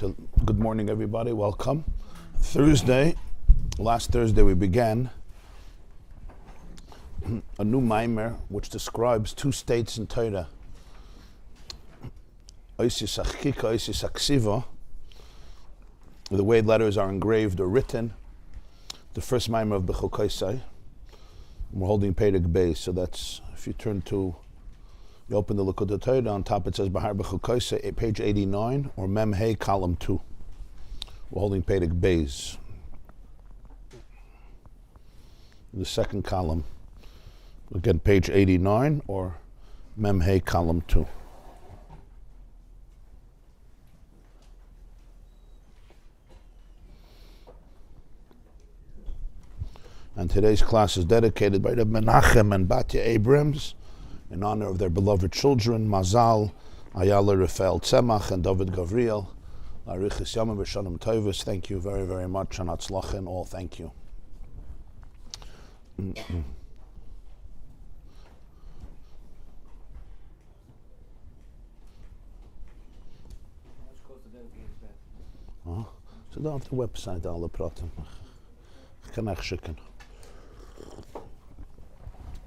So, good morning, everybody. Welcome. Last Thursday, we began a new Maamar which describes two states in Torah: Oisis Achkika, Oisis Aksiva. The way letters are engraved or written. The first Maamar of Bechukosei. We're holding Bais, so that's, if you open the Likkutei Torah, on top it says Bechukosei, page 89, or Mem Hey, column 2. We're holding Bais. The second column, again, page 89, or Mem Hey, column 2. And today's class is dedicated by Rabbi Menachem and Batya Abrams in honor of their beloved children, Mazal, Ayala Rafael Tzemach, and David Gavriel. Arichis Yamim V'Shanim Tovus. Thank you very, very much. And Hatzlacha and all. Thank you. So don't have the website, all the pratim. Can I schicken?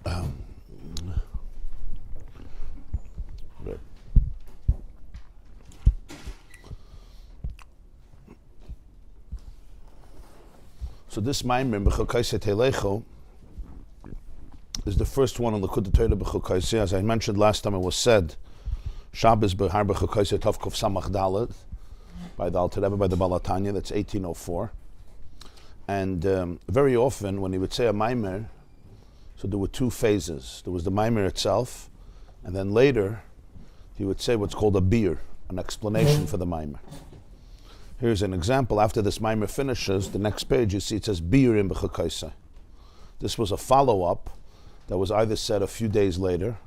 Right. So this Maamar Bechokosei Telecho is the first one on the Likkutei Torah Bechokosei. As I mentioned last time, it was said Shabbos Behar Bechokosei Tovkov Samach Dalet by the Alter Rebbe, by the Balatanya. That's 1804. And very often when he would say a Maamar, so there were two phases. There was the Maamar itself, and then later he would say what's called a beer, an explanation for the Maamar. Here's an example. After this Maamar finishes, the next page you see it says beer in Bechukosei. This was a follow-up that was either said a few days later,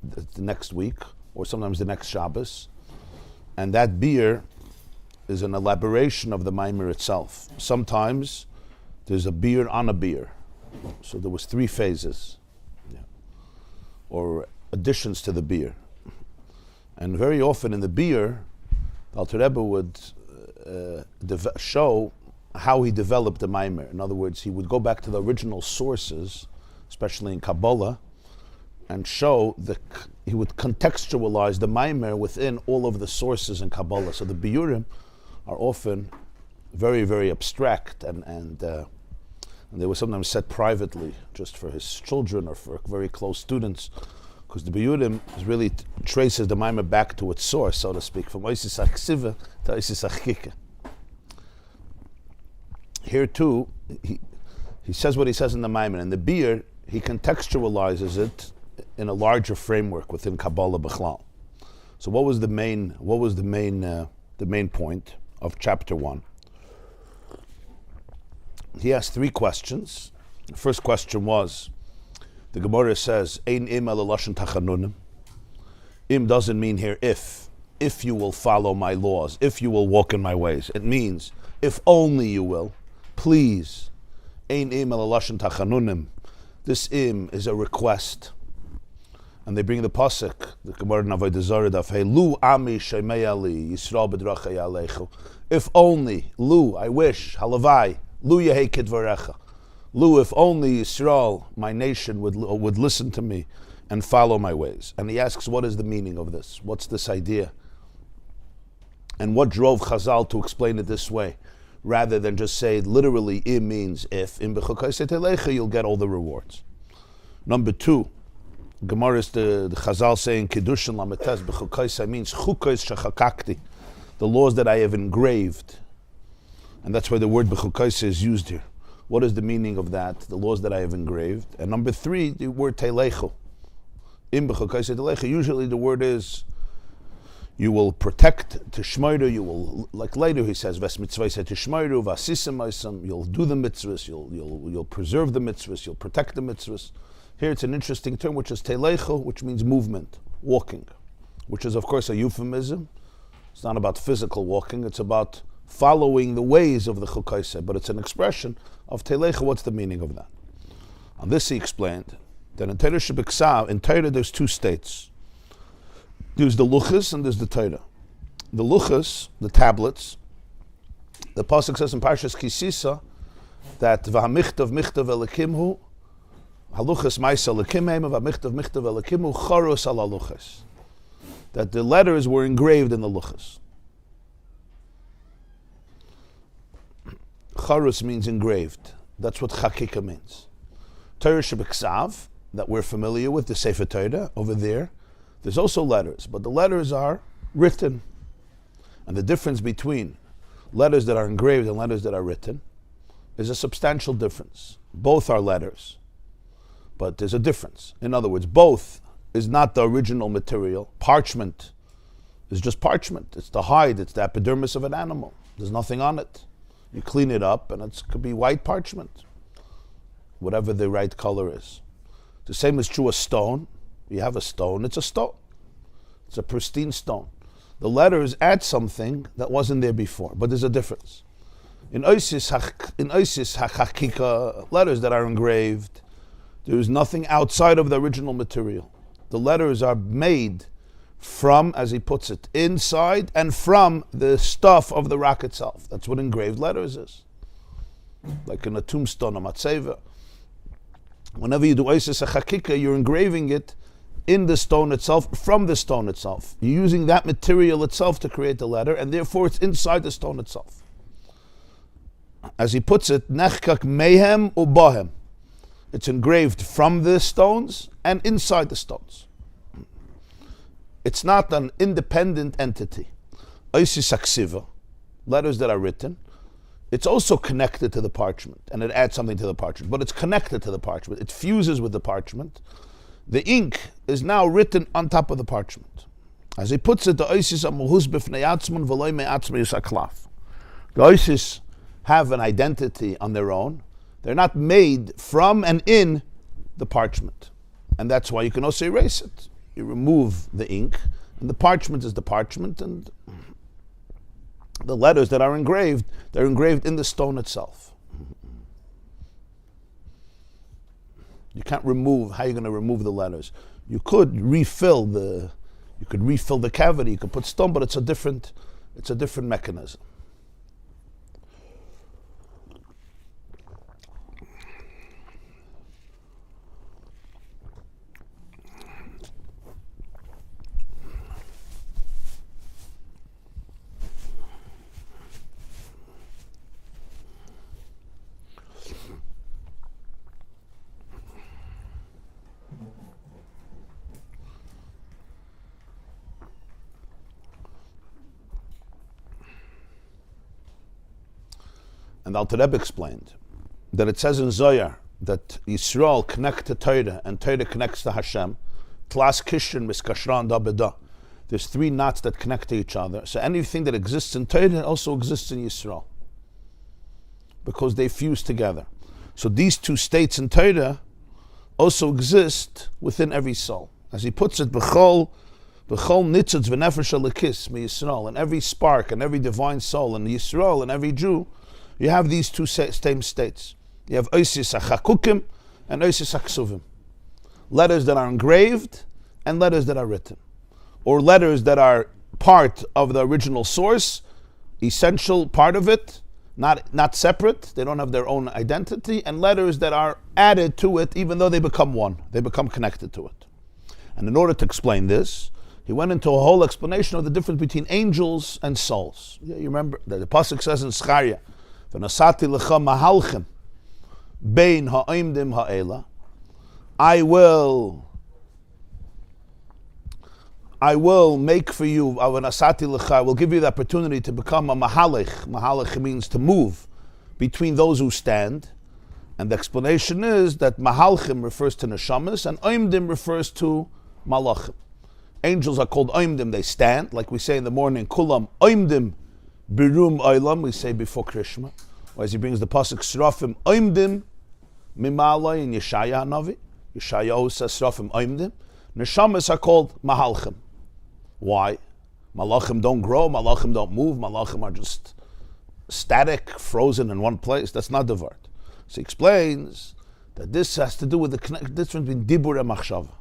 the next week, or sometimes the next Shabbos. And that beer is an elaboration of the Maamar itself. Sometimes there's a beer on a beer. So there was three phases, or additions to the beer. And very often in the beer, Alter Rebbe would show how he developed the Maamar. In other words, he would go back to the original sources, especially in Kabbalah, and show he would contextualize the Maamar within all of the sources in Kabbalah. So the biurim are often very, very abstract, and they were sometimes said privately, just for his children or for very close students, because the biurim really traces the Maamar back to its source, so to speak, from Oisis Aksiva to Oisis Achkika. Here too, he says what he says in the Maamar. In the beer, he contextualizes it in a larger framework within Kabbalah B'chlal. So what was the main point of chapter 1? He asked three questions. The first question was, the Gemara says, Ein im ala lashon tachanunim. Im doesn't mean here if you will follow my laws, if you will walk in my ways. It means, if only you will, please. Ein im ala lashon tachanunim. This im is a request. And they bring the pasuk, the Gemara in Avodah Zarah daf hey, Lu ami shemei ali, Yisrael b'drachei alechu. If only, Lu, I wish, halavai, Lu yehei kidvarecha. Lu, if only Yisrael, my nation, would listen to me and follow my ways. And he asks, what is the meaning of this? What's this idea? And what drove Chazal to explain it this way, rather than just say literally, im means if, in Bechukosei telecha, you'll get all the rewards. Number 2, Gemara is the Chazal saying, Kiddushin lametes Bechukosei means chukos shechakakti, the laws that I have engraved. And that's why the word Bechukosei is used here. What is the meaning of that? The laws that I have engraved. And number 3, the word telecho. In Bechukosei telecho, usually the word is, you will protect tishmeiru, you will, like later he says, ves mitzvahs tishmeiru, vasisim oisam, you'll do the mitzvahs, you'll preserve the mitzvahs, you'll protect the mitzvahs. Here it's an interesting term, which is telecho, which means movement, walking, which is of course a euphemism. It's not about physical walking, it's about following the ways of the Chukosei, but it's an expression of telecha. What's the meaning of that? On this he explained that in Torah Shebiksav, in Torah there's two states. There's the Luchas and there's the Torah. the luchas, the tablets, the pasuk says in Parshas Kisisa that v'hamichtav michtav elikimhu haluchas ma'isa lekimhem v'hamichtav michtav elikimhu charus ala luchas. That the letters were engraved in the luchas. Charus means engraved. That's what chakika means. Torah shebeksav, that we're familiar with, the Sefer Torah over there. There's also letters, but the letters are written. And the difference between letters that are engraved and letters that are written is a substantial difference. Both are letters, but there's a difference. In other words, both is not the original material. Parchment is just parchment. It's the hide, it's the epidermis of an animal. There's nothing on it. You clean it up and it could be white parchment, whatever the right color is. The same is true of stone. You have a stone, it's a stone. It's a pristine stone. The letters add something that wasn't there before, but there's a difference. In Oisis HaChakika, letters that are engraved, there is nothing outside of the original material. The letters are made from, as he puts it, inside and from the stuff of the rock itself. That's what engraved letters is. Like in a tombstone, a Sever. Whenever you do Oisis HaChakika, you're engraving it in the stone itself, from the stone itself. You're using that material itself to create the letter, and therefore it's inside the stone itself. As he puts it, Nechkak mehem ubahem. It's engraved from the stones and inside the stones. It's not an independent entity. Oisis HaKsiva, letters that are written, it's also connected to the parchment, and it adds something to the parchment, but it's connected to the parchment. It fuses with the parchment. The ink is now written on top of the parchment. As he puts it, the Oisis amuhus b'fnei atzmon v'loy me'atzmon yisaklaf. The Oisis have an identity on their own. They're not made from and in the parchment. And that's why you can also erase it. You remove the ink, and the parchment is the parchment, and the letters that are engraved, they're engraved in the stone itself. You can't remove. How are you going to remove the letters? You could refill the cavity. You could put stone, but it's a different mechanism. And Alter Rebbe explained that it says in Zohar that Yisrael connect to Torah and Torah connects to Hashem. Tlas Kishin Miskashran Da Beda. There's three knots that connect to each other. So anything that exists in Torah also exists in Yisrael, because they fuse together. So these two states in Torah also exist within every soul. As he puts it, B'chol nitzutz v'nefesh alikis mi Yisrael, in every spark and every divine soul in Yisrael and every Jew, you have these two same states. You have Oisis HaChakukim and Oisis HaKsuvim. Letters that are engraved and letters that are written. Or letters that are part of the original source, essential part of it, not separate, they don't have their own identity, and letters that are added to it even though they become one, they become connected to it. And in order to explain this, he went into a whole explanation of the difference between angels and souls. Yeah, you remember that the pasuk says in Zechariah, "V'nasati lecha mahalchim bein ha'imdim ha'ela." I will make for you, v'nasati lecha, I will give you the opportunity to become a mahalech. Mahalech means to move between those who stand. And the explanation is that mahalchim refers to neshamas and oimdim refers to malachim. Angels are called oimdim, they stand, like we say in the morning, kulam oimdim birum oilam, we say before Krishma. Or as he brings the pasuk, srafim oimdim mimalai in Yeshaya Hanavi. Yeshaya says srafim oimdim. Neshamas are called mahalchim. Why? Malachim don't grow, malachim don't move, malachim are just static, frozen in one place. That's not the word. So he explains that this has to do with the difference between dibur and machshava.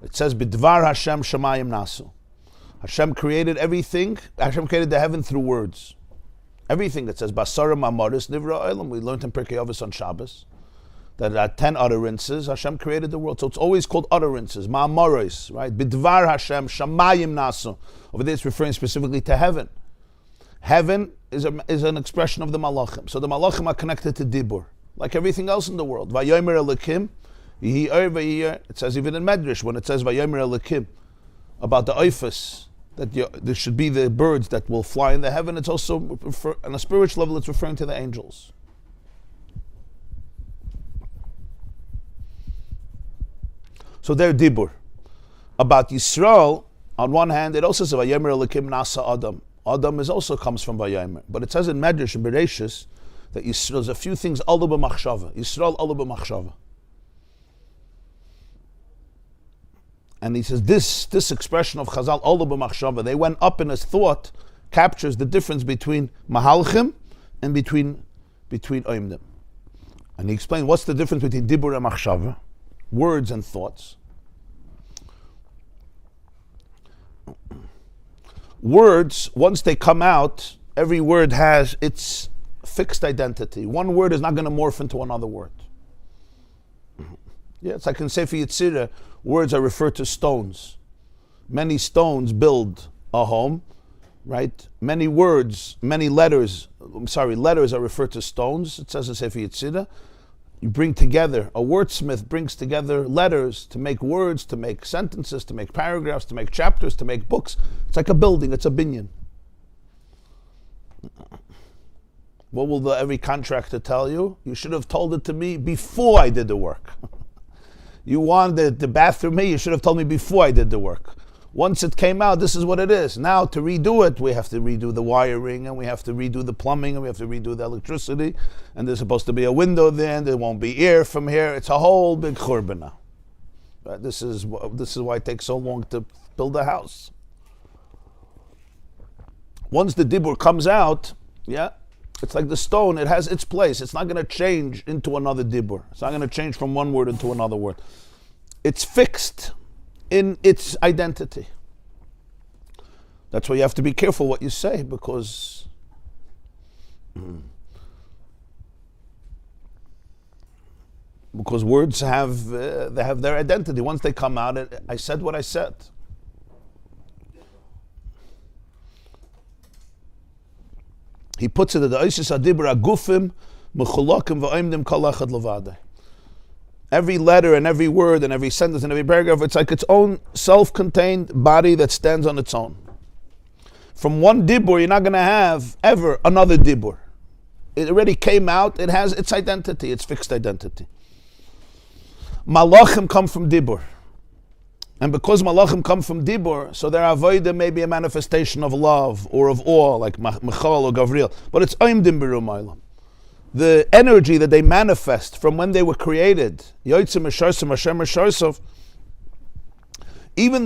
It says, B'dvar Hashem shamayim nasu. Hashem created everything. Hashem created the heaven through words. Everything that says Basara Mamaris Nivra Olam. We learned in Pirkei Avos on Shabbos that there are 10 utterances. Hashem created the world, so it's always called utterances. Maamaros, right? Bidvar Hashem Shamayim Nasu. Over there, it's referring specifically to heaven. Heaven is an expression of the Malachim. So the Malachim are connected to Dibur, like everything else in the world. Vayomer Elikim, Iyar v'Iyar. It says even in Medrash when it says Vayomer Elikim about the Oifus, that there should be the birds that will fly in the heaven. It's also on a spiritual level. It's referring to the angels. So they're Dibur. About Yisrael, on one hand, it also says Vayomer Elikim Nasa Adam. Adam also comes from Vayomer. But it says in Medrash and Bereshis that there's a few things, Allah b'machshava. Yisrael, Allah b'machshava. And he says this expression of Chazal, Allah b'machshava, they went up in his thought, captures the difference between Mahalchim and between Oimdim. And he explained what's the difference between Dibur and Machshava, words and thoughts. Words, once they come out, every word has its fixed identity. One word is not going to morph into another word. Yeah, it's like in Sefer Yetzirah, words are referred to stones. Many stones build a home, right? Many words, letters are referred to stones. It says in Sefer Yetzirah. You bring together, a wordsmith brings together letters to make words, to make sentences, to make paragraphs, to make chapters, to make books. It's like a building, it's a binyan. What will every contractor tell you? You should have told it to me before I did the work. You wanted the bathroom here, you should have told me before I did the work. Once it came out, this is what it is. Now to redo it, we have to redo the wiring, and we have to redo the plumbing, and we have to redo the electricity, and there's supposed to be a window there, and there won't be air from here. It's a whole big churban now. Right? This is why it takes so long to build a house. Once the dibur comes out, yeah, it's like the stone, it has its place. It's not going to change into another dibur. It's not going to change from one word into another word. It's fixed in its identity. That's why you have to be careful what you say, because words have their identity. Once they come out, I said what I said. He puts it at the Oisis Adibra Gufim Mechulakim Va'imdim Kol Echad Levadeh. Every letter and every word and every sentence and every paragraph, it's like its own self-contained body that stands on its own. From one dibur, you're not going to have ever another dibur. It already came out, it has its identity, its fixed identity. Malachim come from dibur. And because malachim come from dibur, so their avodah may be a manifestation of love or of awe, like Michal or Gavriel. But it's oimdim b'rumaylam. The energy that they manifest from when they were created, even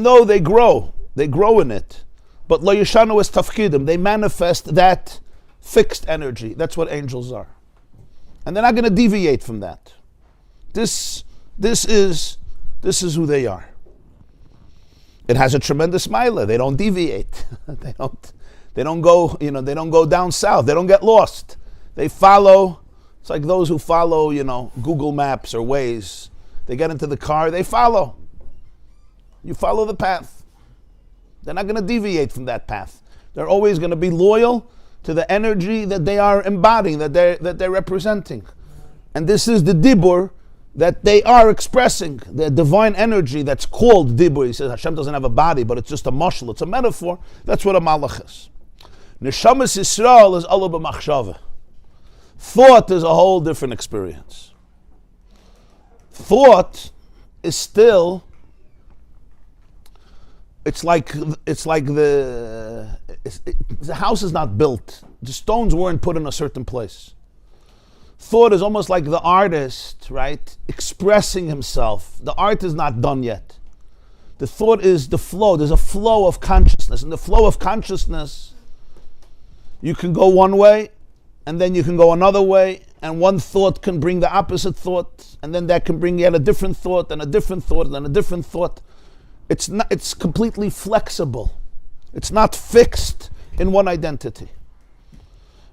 though they grow in it, but lo yashanu es tafkidim, they manifest that fixed energy. That's what angels are, and they're not going to deviate from that. This is who they are. It has a tremendous milah. They don't deviate. They don't go down south. They don't get lost. They follow. It's like those who follow, Google Maps or Waze. They get into the car, they follow. You follow the path. They're not going to deviate from that path. They're always going to be loyal to the energy that they are embodying, that they're representing. And this is the dibur that they are expressing, the divine energy that's called dibur. He says Hashem doesn't have a body, but it's just a mashal, it's a metaphor. That's what a malach is. Neshamas Yisrael is Allah b'machshava. Thought is a whole different experience. Thought is still, it's like the house is not built. The stones weren't put in a certain place. Thought is almost like the artist, right, expressing himself. The art is not done yet. The thought is the flow. There's a flow of consciousness. And the flow of consciousness, you can go one way, and then you can go another way, and one thought can bring the opposite thought, and then that can bring yet a different thought, and a different thought, and a different thought. It's completely flexible. It's not fixed in one identity.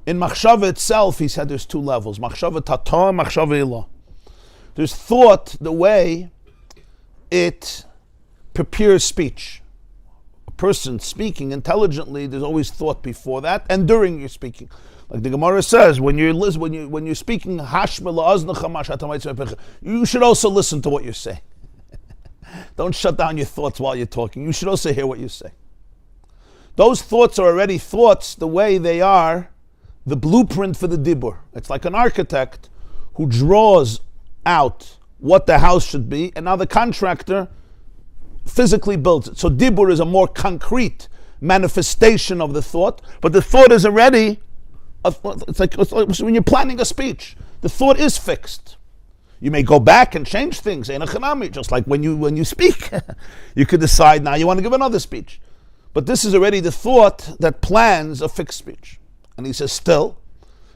In machshava itself, he said there's two levels. Machshava tata, machshava ilah. There's thought, the way it prepares speech. A person speaking intelligently, there's always thought before that and during your speaking. Like the Gemara says, when you're speaking, you should also listen to what you're saying. Don't shut down your thoughts while you're talking. You should also hear what you say. Those thoughts are already thoughts the way they are the blueprint for the dibur. It's like an architect who draws out what the house should be, and now the contractor physically builds it. So dibur is a more concrete manifestation of the thought, but the thought is already, it's like when you're planning a speech, the thought is fixed. You may go back and change things, just like when you speak. You could decide now you want to give another speech. But this is already the thought that plans a fixed speech. And he says still,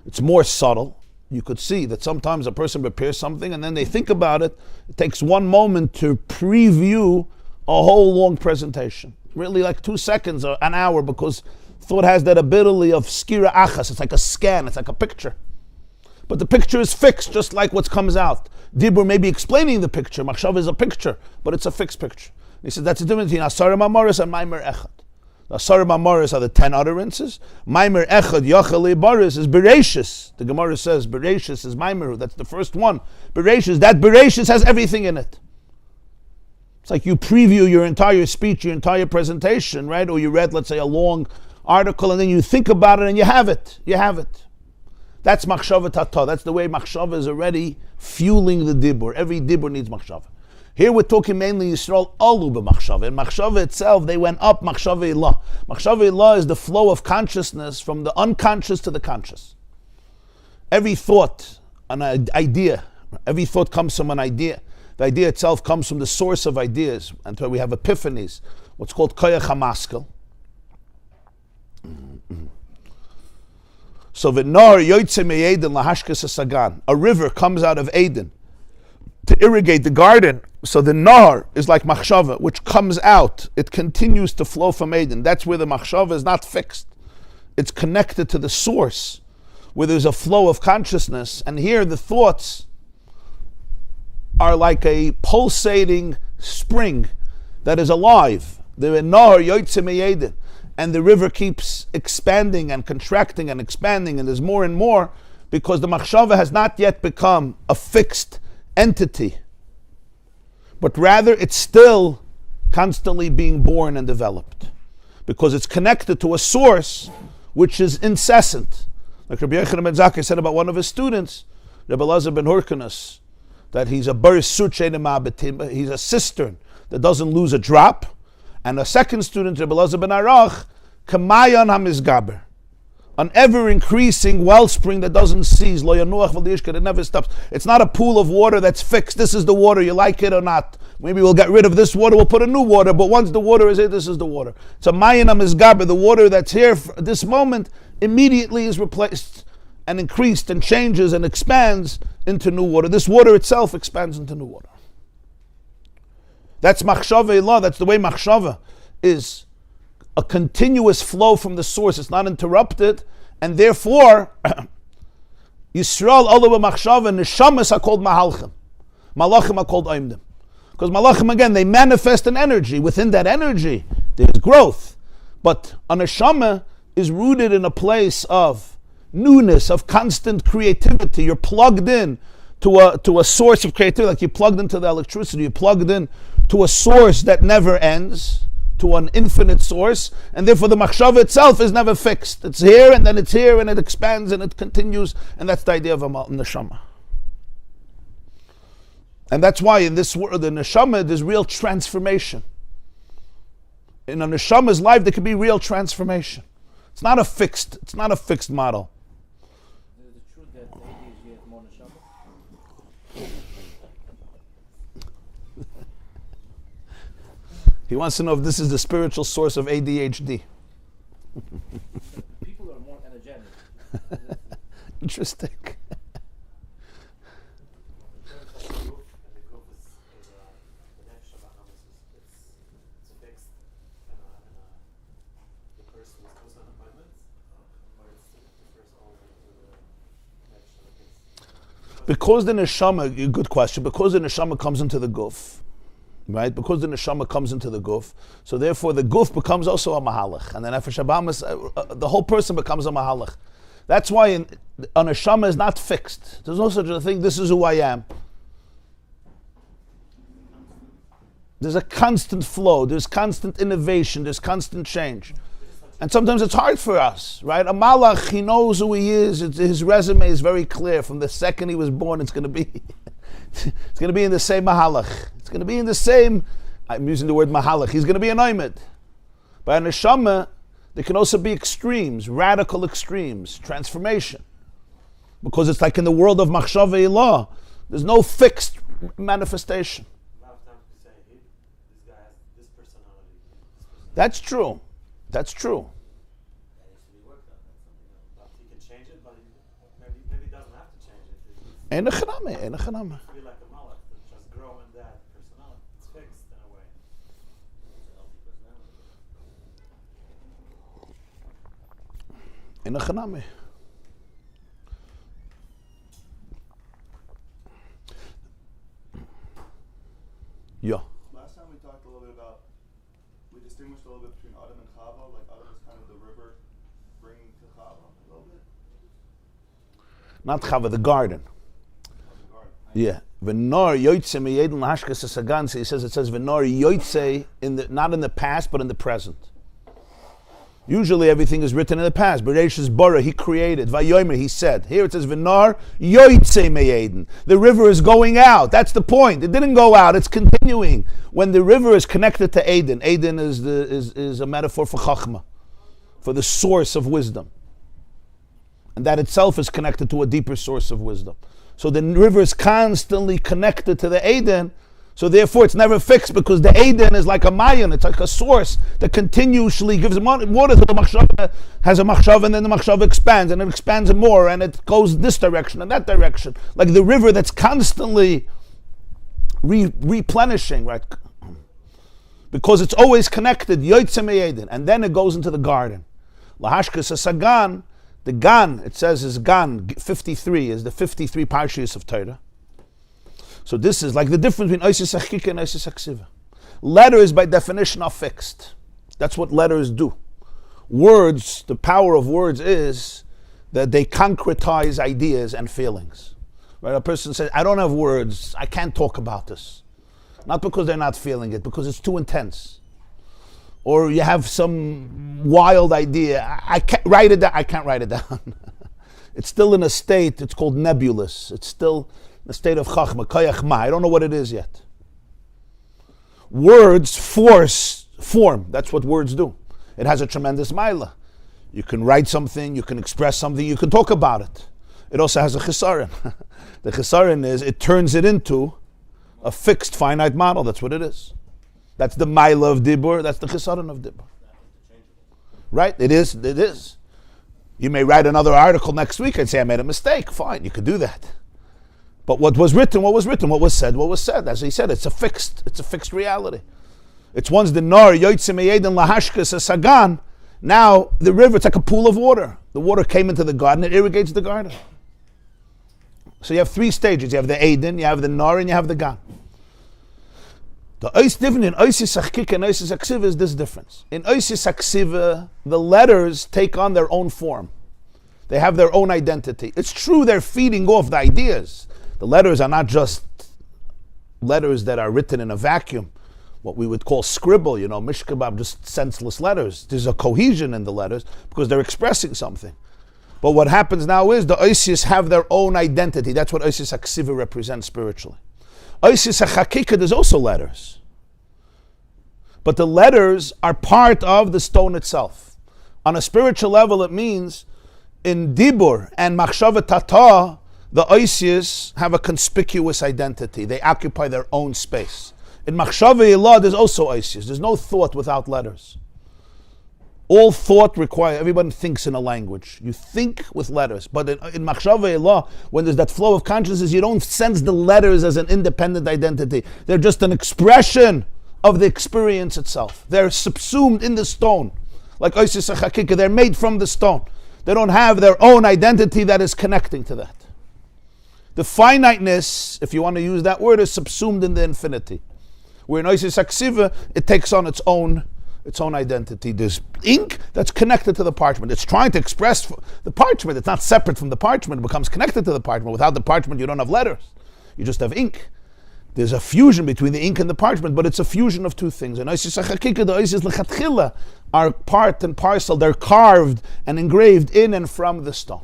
it's more subtle. You could see that sometimes a person prepares something and then they think about it. It takes one moment to preview a whole long presentation. Really like 2 seconds or an hour, because thought has that ability of skira achas. It's like a scan, it's like a picture. But the picture is fixed, just like what comes out. Dibur may be explaining the picture. Machshav is a picture, but it's a fixed picture. He says that's the difference between Asar Mamaris and Maimer Echad. The Asar Mamaris are the 10 utterances. Maimer Echad, Yachal Baris, is Bereshis. The Gemara says Bereshis is Maimer. That's the first one. Bereshis, that Bereshis has everything in it. It's like you preview your entire speech, your entire presentation, right? Or you read, let's say, a long article, and then you think about it and you have it. You have it. That's machshava tata. That's the way machshava is already fueling the dibur. Every dibur needs machshava. Here we're talking mainly Yisrael alu b'machshava. In machshava itself, they went up machshava ilah. Machshava ilah is the flow of consciousness from the unconscious to the conscious. Every thought, an idea, every thought comes from an idea. The idea itself comes from the source of ideas. And so we have epiphanies, what's called koyach hamaskel. So v'nor yoytze me'eden lahashkes sagan. A river comes out of Eden to irrigate the garden. So the nar is like machshava, which comes out. It continues to flow from Eden. That's where the machshava is not fixed. It's connected to the source, where there's a flow of consciousness. And here the thoughts are like a pulsating spring that is alive. The nar yoytze me'eden. And the river keeps expanding and contracting and expanding, and there's more and more, because the machshava has not yet become a fixed entity, but rather it's still constantly being born and developed, because it's connected to a source which is incessant. Like Rabbi Yochanan ben Zakkai said about one of his students, Rabbi Elazar ben Hurkanus, that he's a bar suche nemabetim, he's a cistern that doesn't lose a drop. And a second student, Rabbi Elazar ben Arach, Kamayan hamizgaber, an ever-increasing wellspring that doesn't cease. Lo yanuach v'liyishkar, it never stops. It's not a pool of water that's fixed. This is the water, you like it or not. Maybe we'll get rid of this water, we'll put a new water, but once the water is here, this is the water. It's a mayan hamizgaber, the water that's here for this moment immediately is replaced and increased and changes and expands into new water. This water itself expands into new water. That's machshava ilah. That's the way machshava is, a continuous flow from the source. It's not interrupted, and therefore Yisrael alu b'machshava, neshamas are called mahalchim, malachim are called oimdim, because malachim, again, they manifest an energy. Within that energy there's growth, but a neshama is rooted in a place of newness, of constant creativity. You're plugged in to a source of creativity, like you're plugged into the electricity. You're plugged in to a source that never ends, to an infinite source, and therefore the machshava itself is never fixed. It's here, and then it's here, and it expands, and it continues, and that's the idea of a neshama. And that's why in this world, the neshama, there's real transformation. In a neshama's life, there can be real transformation. It's not a fixed model. Is it true that ADHD has more neshama? He wants to know if this is the spiritual source of ADHD. People are more energetic. Interesting. Because the neshama, good question, because the neshama comes into the guf, right? Because the neshama comes into the guf, so therefore the guf becomes also a mahalach, and then nefesh habahamis, the whole person becomes a mahalach. That's why a neshama is not fixed. There's no such a thing, this is who I am. There's a constant flow, there's constant innovation, there's constant change. And sometimes it's hard for us, right? A malach, he knows who he is. His resume is very clear. From the second he was born, it's going to be, it's going to be in the same mahalach. It's going to be in the same. I'm using the word mahalach. He's going to be an oimid. By a neshama, there can also be extremes, radical extremes, transformation, because it's like in the world of machshava ilah. There's no fixed manifestation. A lot of times we say, this guy has this personality. That's true. That's true. That needs to be worked on. But he can change it, but maybe he doesn't have to change it. Ein echaname, ein echaname. It's be like a malach that just grow in that personality. It's fixed in a way. It's a healthy personality. Ein echaname. Yeah. Last time we talked a little bit about, we distinguished a little bit between Adam and Chava, like Adam is kind of the river bringing to Chava a little bit. Not Chava, the garden. The garden. Yeah. V'nor yoytze meyeden lahashkas hasagan. He says, it says v'nor yoytze, not in the past, but in the present. Usually everything is written in the past. Bereshis bara, he created. Vayomer, he said. Here it says v'nor yoytze meyeden. The river is going out. That's the point. It didn't go out. It's continuing. When the river is connected to Eden, Eden is a metaphor for Chachma, for the source of wisdom. And that itself is connected to a deeper source of wisdom. So the river is constantly connected to the Eden. So therefore it's never fixed, because the Eden is like a mayan. It's like a source that continuously gives water to the machshava, has a machshava, and then the machshava expands, and it expands more, and it goes this direction and that direction. Like the river that's constantly replenishing, right? Because it's always connected, yoytze meyeden, and then it goes into the garden. Lahashkas hasagan, the gan, it says is gan, 53, is the 53 Parshas of Torah. So this is like the difference between Oisis Achika and Oisis Aksiva. Letters by definition are fixed. That's what letters do. Words, the power of words is that they concretize ideas and feelings. Right? A person says, I don't have words, I can't talk about this. Not because they're not feeling it, because it's too intense. Or you have some wild idea, I can't write it down. I can't write it down. It's still in a state, it's called nebulous. It's still the state of chachma, kayach ma. I don't know what it is yet. Words form. That's what words do. It has a tremendous maila. You can write something, you can express something, you can talk about it. It also has a chisaron. The chisaron is it turns it into a fixed finite model. That's what it is. That's the maila of dibur. That's the chisaron of dibur. Right? It is. It is. You may write another article next week and say I made a mistake. Fine, you could do that. But what was written, what was written, what was said, what was said. As he said, it's a fixed reality. It's once the nar yoytze meyeden lahashkas hasagan. Now the river, it's like a pool of water. The water came into the garden, it irrigates the garden. So you have three stages. You have the Eden, you have the nar, and you have the gan. The ois different in oisis achkik and oisis aksiva is this difference. In oisis aksiva, the letters take on their own form. They have their own identity. It's true they're feeding off the ideas. The letters are not just letters that are written in a vacuum, what we would call scribble, mishkabab, just senseless letters. There's a cohesion in the letters because they're expressing something. But what happens now is the oisis have their own identity. That's what oisis aksiva represents spiritually. Oisis hachakika, there's also letters. But the letters are part of the stone itself. On a spiritual level, it means in dibur and machshava tata, the oisis have a conspicuous identity. They occupy their own space. In machshava ilah, there's also oisis. There's no thought without letters. All thought requires, everyone thinks in a language. You think with letters. But in machshava ilah, when there's that flow of consciousness, you don't sense the letters as an independent identity. They're just an expression of the experience itself. They're subsumed in the stone. Like oisis hachakika, they're made from the stone. They don't have their own identity that is connecting to that. The finiteness, if you want to use that word, is subsumed in the infinity. Where in Oisis Aksiva, it takes on its own identity. There's ink that's connected to the parchment. It's trying to express the parchment. It's not separate from the parchment. It becomes connected to the parchment. Without the parchment, you don't have letters. You just have ink. There's a fusion between the ink and the parchment, but it's a fusion of two things. And Oisis HaChakika, the Oisis Lechatchila, are part and parcel. They're carved and engraved in and from the stone.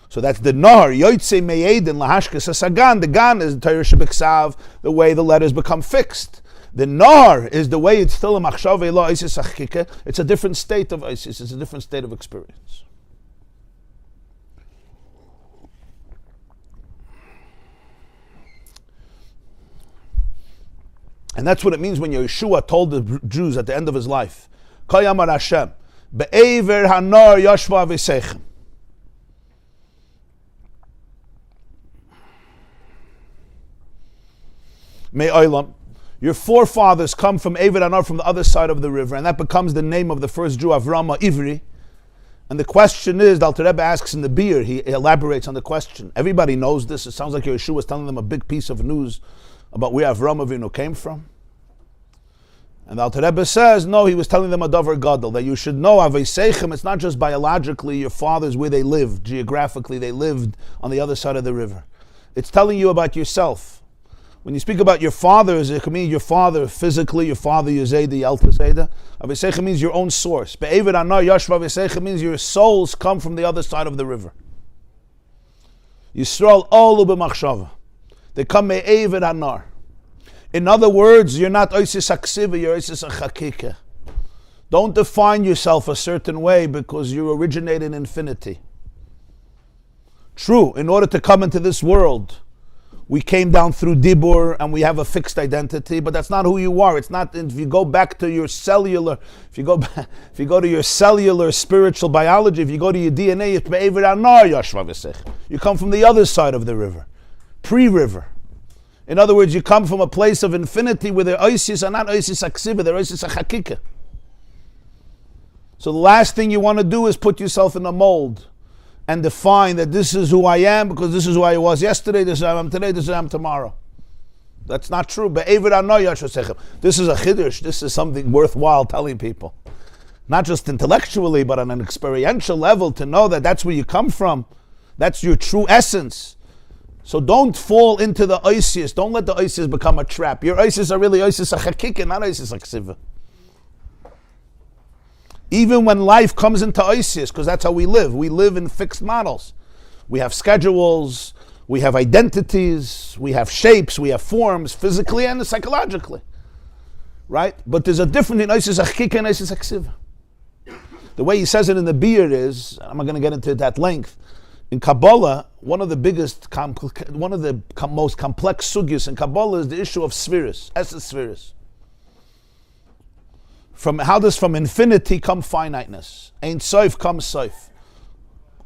So that's the Nahar, Yoitze Meyedin, Lahashkas Asagan. The Gan is the Torah Shebeksav, the way the letters become fixed. The Nahar is the way it's still a Machshav Ela Isis Achkike. It's a different state of Isis, it's a different state of experience. And that's what it means when Yehoshua told the Jews at the end of his life, Kayamar Hashem, Be'ever Hanar Yashva V'Seichem. Me'olam, your forefathers come from Eved Anar, from the other side of the river, and that becomes the name of the first Jew, Avrama Ivri. And the question is, the Alter Rebbe asks in the Beer, he elaborates on the question. Everybody knows this. It sounds like Yehoshua was telling them a big piece of news about where Avrama Avinu came from. And the Alter Rebbe says, no, he was telling them a Dover Gadol, that you should know, Aveseichem, it's not just biologically your fathers where they lived, geographically they lived on the other side of the river. It's telling you about yourself. When you speak about your fathers, it can mean your father physically, your father Yezeda, Alter Zeda. Aveseichem means your own source. Be'evid Anar Yashva Aveseichem means your souls come from the other side of the river. Yisrael Olu B'machshava. They come Me'evid Anar. In other words, you're not Oisis Aksiva, you're Oisis Achakike. Don't define yourself a certain way because you originate in infinity. True, in order to come into this world, we came down through Dibur and we have a fixed identity, but that's not who you are. It's not. If you go back to your cellular, if you go to your cellular spiritual biology, if you go to your DNA, you come from the other side of the river, pre-river. In other words, you come from a place of infinity where the Isis are not Isis Aksiva, they're Isis Achakika. So the last thing you want to do is put yourself in a mold and define that this is who I am because this is who I was yesterday, this is who I am today, this is who I am tomorrow. That's not true. This is a chiddush. This is something worthwhile telling people. Not just intellectually, but on an experiential level, to know that that's where you come from. That's your true essence. So don't fall into the Isis. Don't let the Isis become a trap. Your Isis are really Isis achakika, not Isis aksiva. Even when life comes into Isis, because that's how we live in fixed models. We have schedules, we have identities, we have shapes, we have forms, physically and psychologically. Right? But there's a difference in Isis achkika and Isis aksiva. The way he says it in the Beard is, I'm not going to get into it at length, in Kabbalah, one of the most complex sugyas in Kabbalah is the issue of spheres, essence spheres. How does from infinity come finiteness? Ein soif comes soif.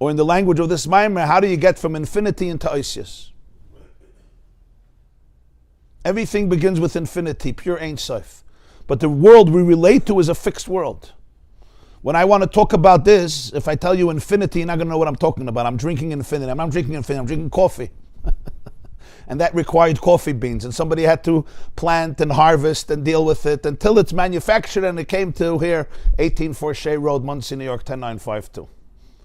Or in the language of this Maamar, how do you get from infinity into Isis? Everything begins with infinity, pure Ein soif. But the world we relate to is a fixed world. When I want to talk about this, if I tell you infinity, you're not going to know what I'm talking about. I'm drinking infinity. I'm not drinking infinity. I'm drinking coffee. And that required coffee beans. And somebody had to plant and harvest and deal with it until it's manufactured and it came to here, 18 Forshey Road, Monsey, New York, 10952.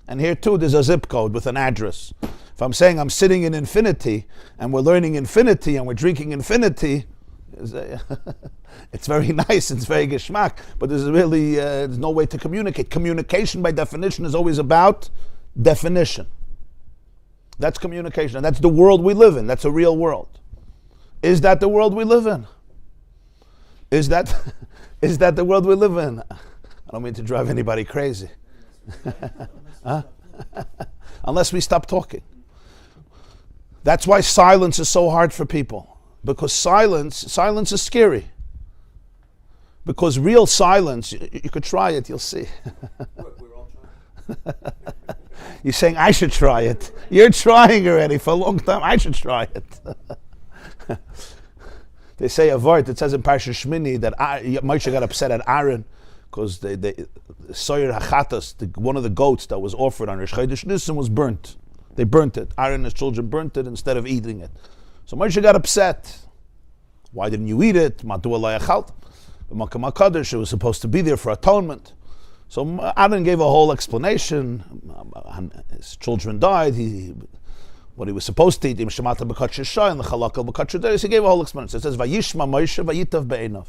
And here too, there's a zip code with an address. If I'm saying I'm sitting in infinity and we're learning infinity and we're drinking infinity, it's very nice, it's very geschmack, but there's really there's no way to communicate. Communication by definition is always about definition. That's communication, and that's the world we live in. That's a real world. Is that the world we live in? Is that the world we live in? I don't mean to drive anybody crazy. Huh? Unless we stop talking. That's why silence is so hard for people. Because silence is scary. Because real silence, you could try it, you'll see. We're all trying. You're saying I should try it. You're trying already for a long time. I should try it. They say a word. It says in Parshas Shmini that Moshe got upset at Aaron because the Soyer Hachatas, one of the goats that was offered on Rosh Chodesh Nisan, was burnt. They burnt it. Aaron and his children burnt it instead of eating it. So Moshe got upset. Why didn't you eat it? Madu lo yachalt. B'makom HaKadosh, it was supposed to be there for atonement. So Aaron gave a whole explanation. His children died. What he was supposed to eat, and the chalakal b'katsheh, he gave a whole explanation. It says, Vayishma Moshe vayitav be'einav.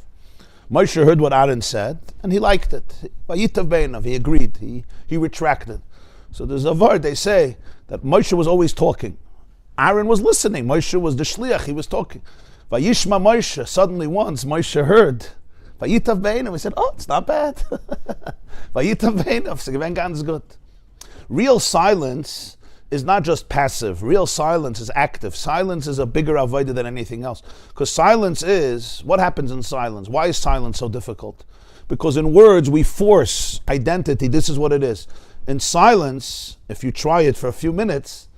Moshe heard what Aaron said, and he liked it. Vayitav be'einav, he agreed, he retracted. So there's a word, they say, that Moshe was always talking. Aaron was listening. Moshe was the shliach, he was talking. Vayishma Moshe, suddenly once Moshe heard, Vayitav be'einav, he said, oh, it's not bad. Vayitav be'einav, so ganz good. Real silence is not just passive. Real silence is active. Silence is a bigger avodah than anything else. Because silence is, what happens in silence? Why is silence so difficult? Because in words we force identity. This is what it is. In silence, if you try it for a few minutes,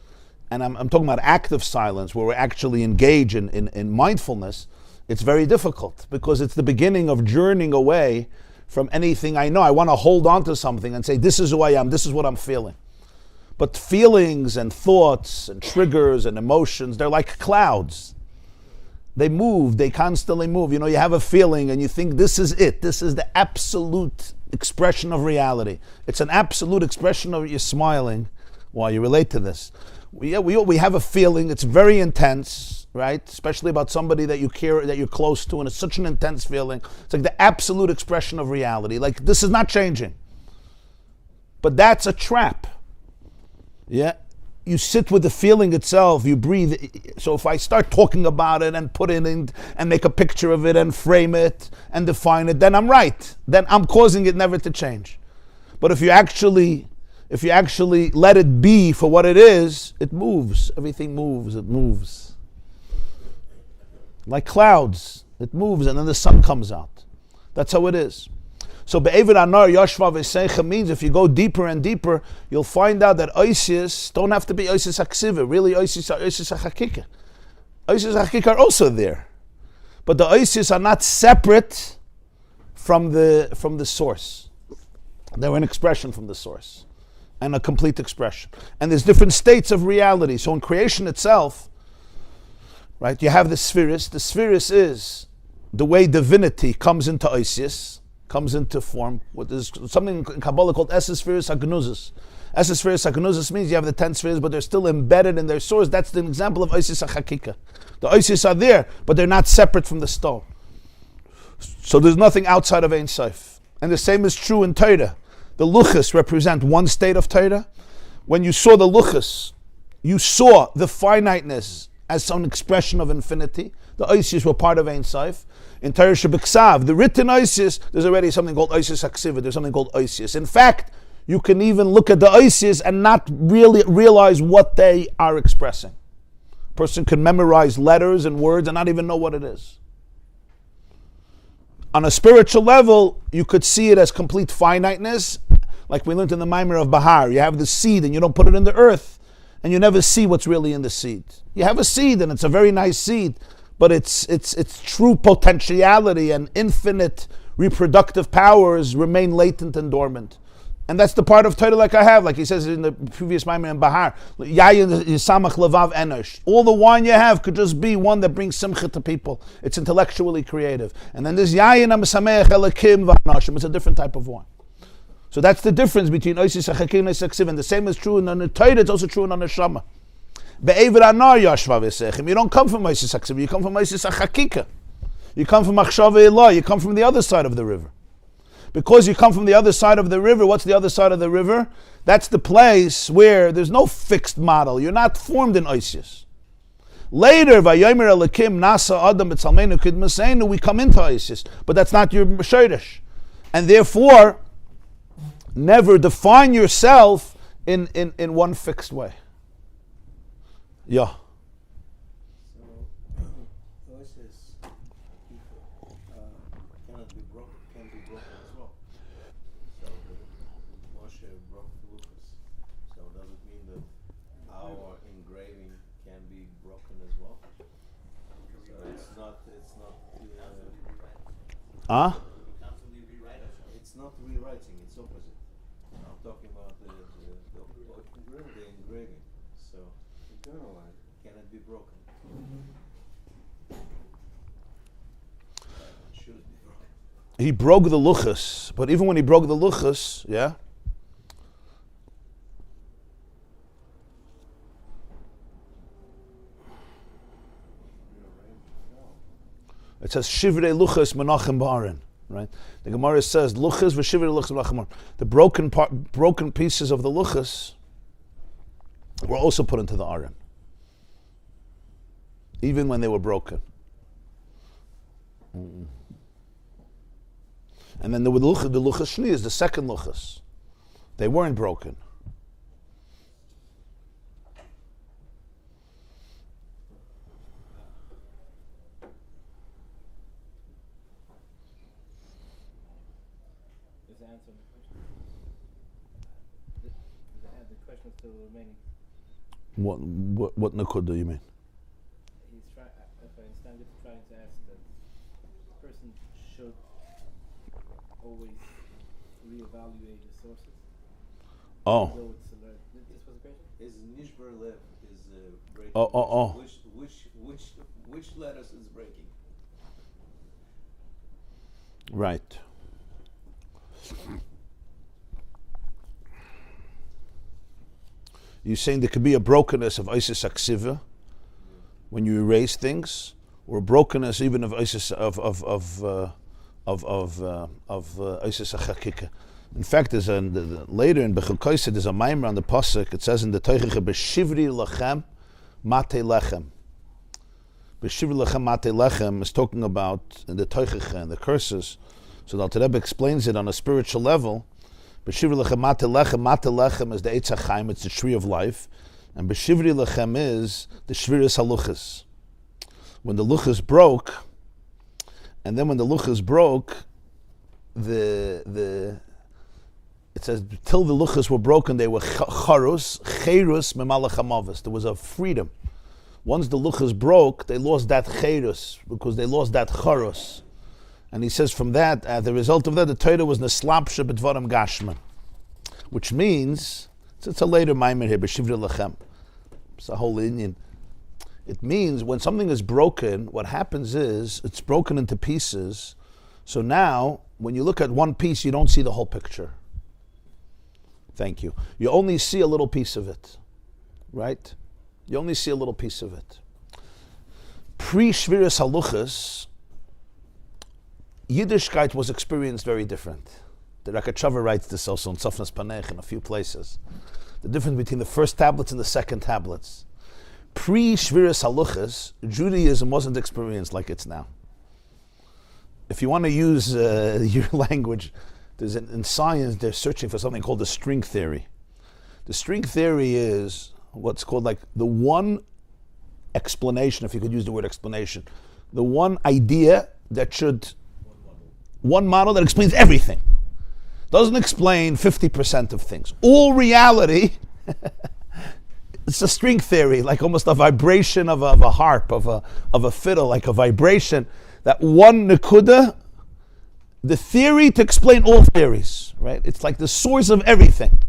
and I'm talking about active silence, where we actually engage in mindfulness, it's very difficult. Because it's the beginning of journeying away from anything I know. I want to hold on to something and say, this is who I am, this is what I'm feeling. But feelings and thoughts and triggers and emotions, they're like clouds. They move, they constantly move. You know, you have a feeling and you think this is it. This is the absolute expression of reality. It's an absolute expression of you smiling while you relate to this. We have a feeling, it's very intense, right? Especially about somebody that you care, that you're close to, and it's such an intense feeling. It's like the absolute expression of reality. Like, this is not changing. But that's a trap. Yeah, you sit with the feeling itself, you breathe. So if I start talking about it and put it in and make a picture of it and frame it and define it, then I'm right. Then I'm causing it never to change. But if you actually let it be for what it is, it moves. Everything moves, it moves. Like clouds, it moves and then the sun comes out. That's how it is. So be'evid anar yashva v'seicha means if you go deeper and deeper, you'll find out that Isis don't have to be Isis haksiva. Really, Isis hachakika. Isis hachakika are also there, but the Isis are not separate from the source. They're an expression from the source, and a complete expression. And there's different states of reality. So in creation itself, right, you have the spheres. The spheres is the way divinity comes into Isis. Comes into form. There's something in Kabbalah called Esespheres Hagnuzis. Esespheres Hagnuzis means you have the 10 spheres, but they're still embedded in their source. That's the example of Isis HaChakika. The Isis are there, but they're not separate from the stone. So there's nothing outside of Ein Sof. And the same is true in Torah. The Luchas represent one state of Torah. When you saw the Luchas, you saw the finiteness as some expression of infinity. The Isis were part of Ein Sof. In Torah Shebeksav, the written Isis, there's already something called Isis Haksiva, there's something called Isis. In fact, you can even look at the Isis and not really realize what they are expressing. A person can memorize letters and words and not even know what it is. On a spiritual level, you could see it as complete finiteness, like we learned in the Maamar of Bahar. You have the seed and you don't put it in the earth, and you never see what's really in the seed. You have a seed and it's a very nice seed, but its true potentiality and infinite reproductive powers remain latent and dormant. And that's the part of Torah like I have, like he says in the previous Maamar in Bahar, Yayin Yisamach Levav Enosh. All the wine you have could just be one that brings simcha to people. It's intellectually creative. And then there's Yayin HaMesameach Elokim V'Anoshim. It's a different type of wine. So that's the difference between Isis HaChakim and Isis HaKsiv. And the same is true in the Torah, it's also true in the Neshama. You don't come from Isis HaKsiv, you come from Isis HaChakika. You come from Achshava Elah, you come from the other side of the river. Because you come from the other side of the river, what's the other side of the river? That's the place where there's no fixed model. You're not formed in Isis. Later, Vayomer Elokim Nasa Adam B'Tzalmeinu Kidmaseinu, we come into Isis. But that's not your Shorish. And therefore, never define yourself in one fixed way. Yeah. So, Isis cannot be broken, can be broken as well. So, Moshe broke the Lucas. So, does it mean that our engraving can be broken as well? So, it's not. It's not rewriting, it's opposite. I'm talking about the engraving. So eternal life, can it be broken? Should be broken. He broke the luchas, but even when he broke the luchas, yeah. It says shivrei luchas menachem ba'aron, right? The Gemara says luchas v'shivrei luchas menachem ba'aron. The broken pieces of the luchas were also put into the aron, even when they were broken. And then the luchas shni is the second luchas. They weren't broken. Does that answer the question? The question is still remaining. What nakuda do you mean? He's trying, if I understand it, trying to ask that the person should always reevaluate his sources. Oh. Though it's alert. This was the question? Is nishbar lev is breaking? Oh. Which letters is breaking? Right. You're saying there could be a brokenness of Isis Aksiva when you erase things, or a brokenness even of Isis of Isis Achakika. In fact, there's later in Bechukosei there's a Maamar on the pasuk. It says in the Teichicha b'shivri lachem mate lechem. B'shivri lachem mate lechem is talking about in the Teichicha and the curses. So the Alter Rebbe explains it on a spiritual level. B'shivri lechem mate lechem is the Eitz Chaim, it's the tree of life, and b'shivri lechem is the shviras haluchas. When the luchas broke, and then when the luchas broke, it says till the luchas were broken, they were cherus memalach hamavos. There was a freedom. Once the luchas broke, they lost that cherus because they lost that cherus. And he says from that, as the result of that, the Torah was neslapsha b'dvarim gashman, which means it's a later Maamar here, b'shivri lachem. It's a whole Indian. It means when something is broken, what happens is it's broken into pieces. So now, when you look at one piece, you don't see the whole picture. Thank you. You only see a little piece of it, right? You only see a little piece of it. Pre-Shviras Haluchas, Yiddishkeit was experienced very different. The Rakachava writes this also in Sofnas Panech in a few places. The difference between the first tablets and the second tablets. Pre-Shviras Haluchas, Judaism wasn't experienced like it's now. If you want to use your language, in science they're searching for something called the string theory. The string theory is what's called like the one explanation, if you could use the word explanation, the one idea that should, one model that explains everything. Doesn't explain 50% of things. All reality, it's a string theory, like almost a vibration of a harp, of a fiddle, like a vibration. That one nekuda, the theory to explain all theories, right? It's like the source of everything.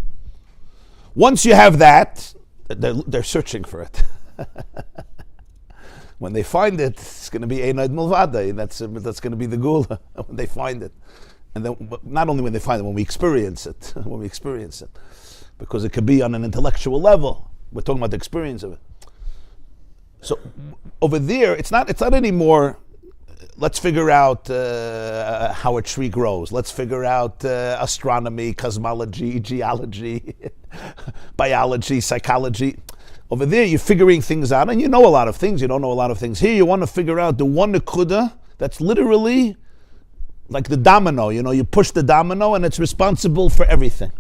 Once you have that, they're searching for it. When they find it, it's going to be Einaid Mulvada. That's going to be the Gula when they find it. And then, not only when they find it, when we experience it. Because it could be on an intellectual level. We're talking about the experience of it. So over there, it's not anymore. Let's figure out how a tree grows. Let's figure out astronomy, cosmology, geology, biology, psychology. Over there, you're figuring things out, and you know a lot of things. You don't know a lot of things. Here, you want to figure out the one nekuda that's literally like the domino. You know, you push the domino, and it's responsible for everything.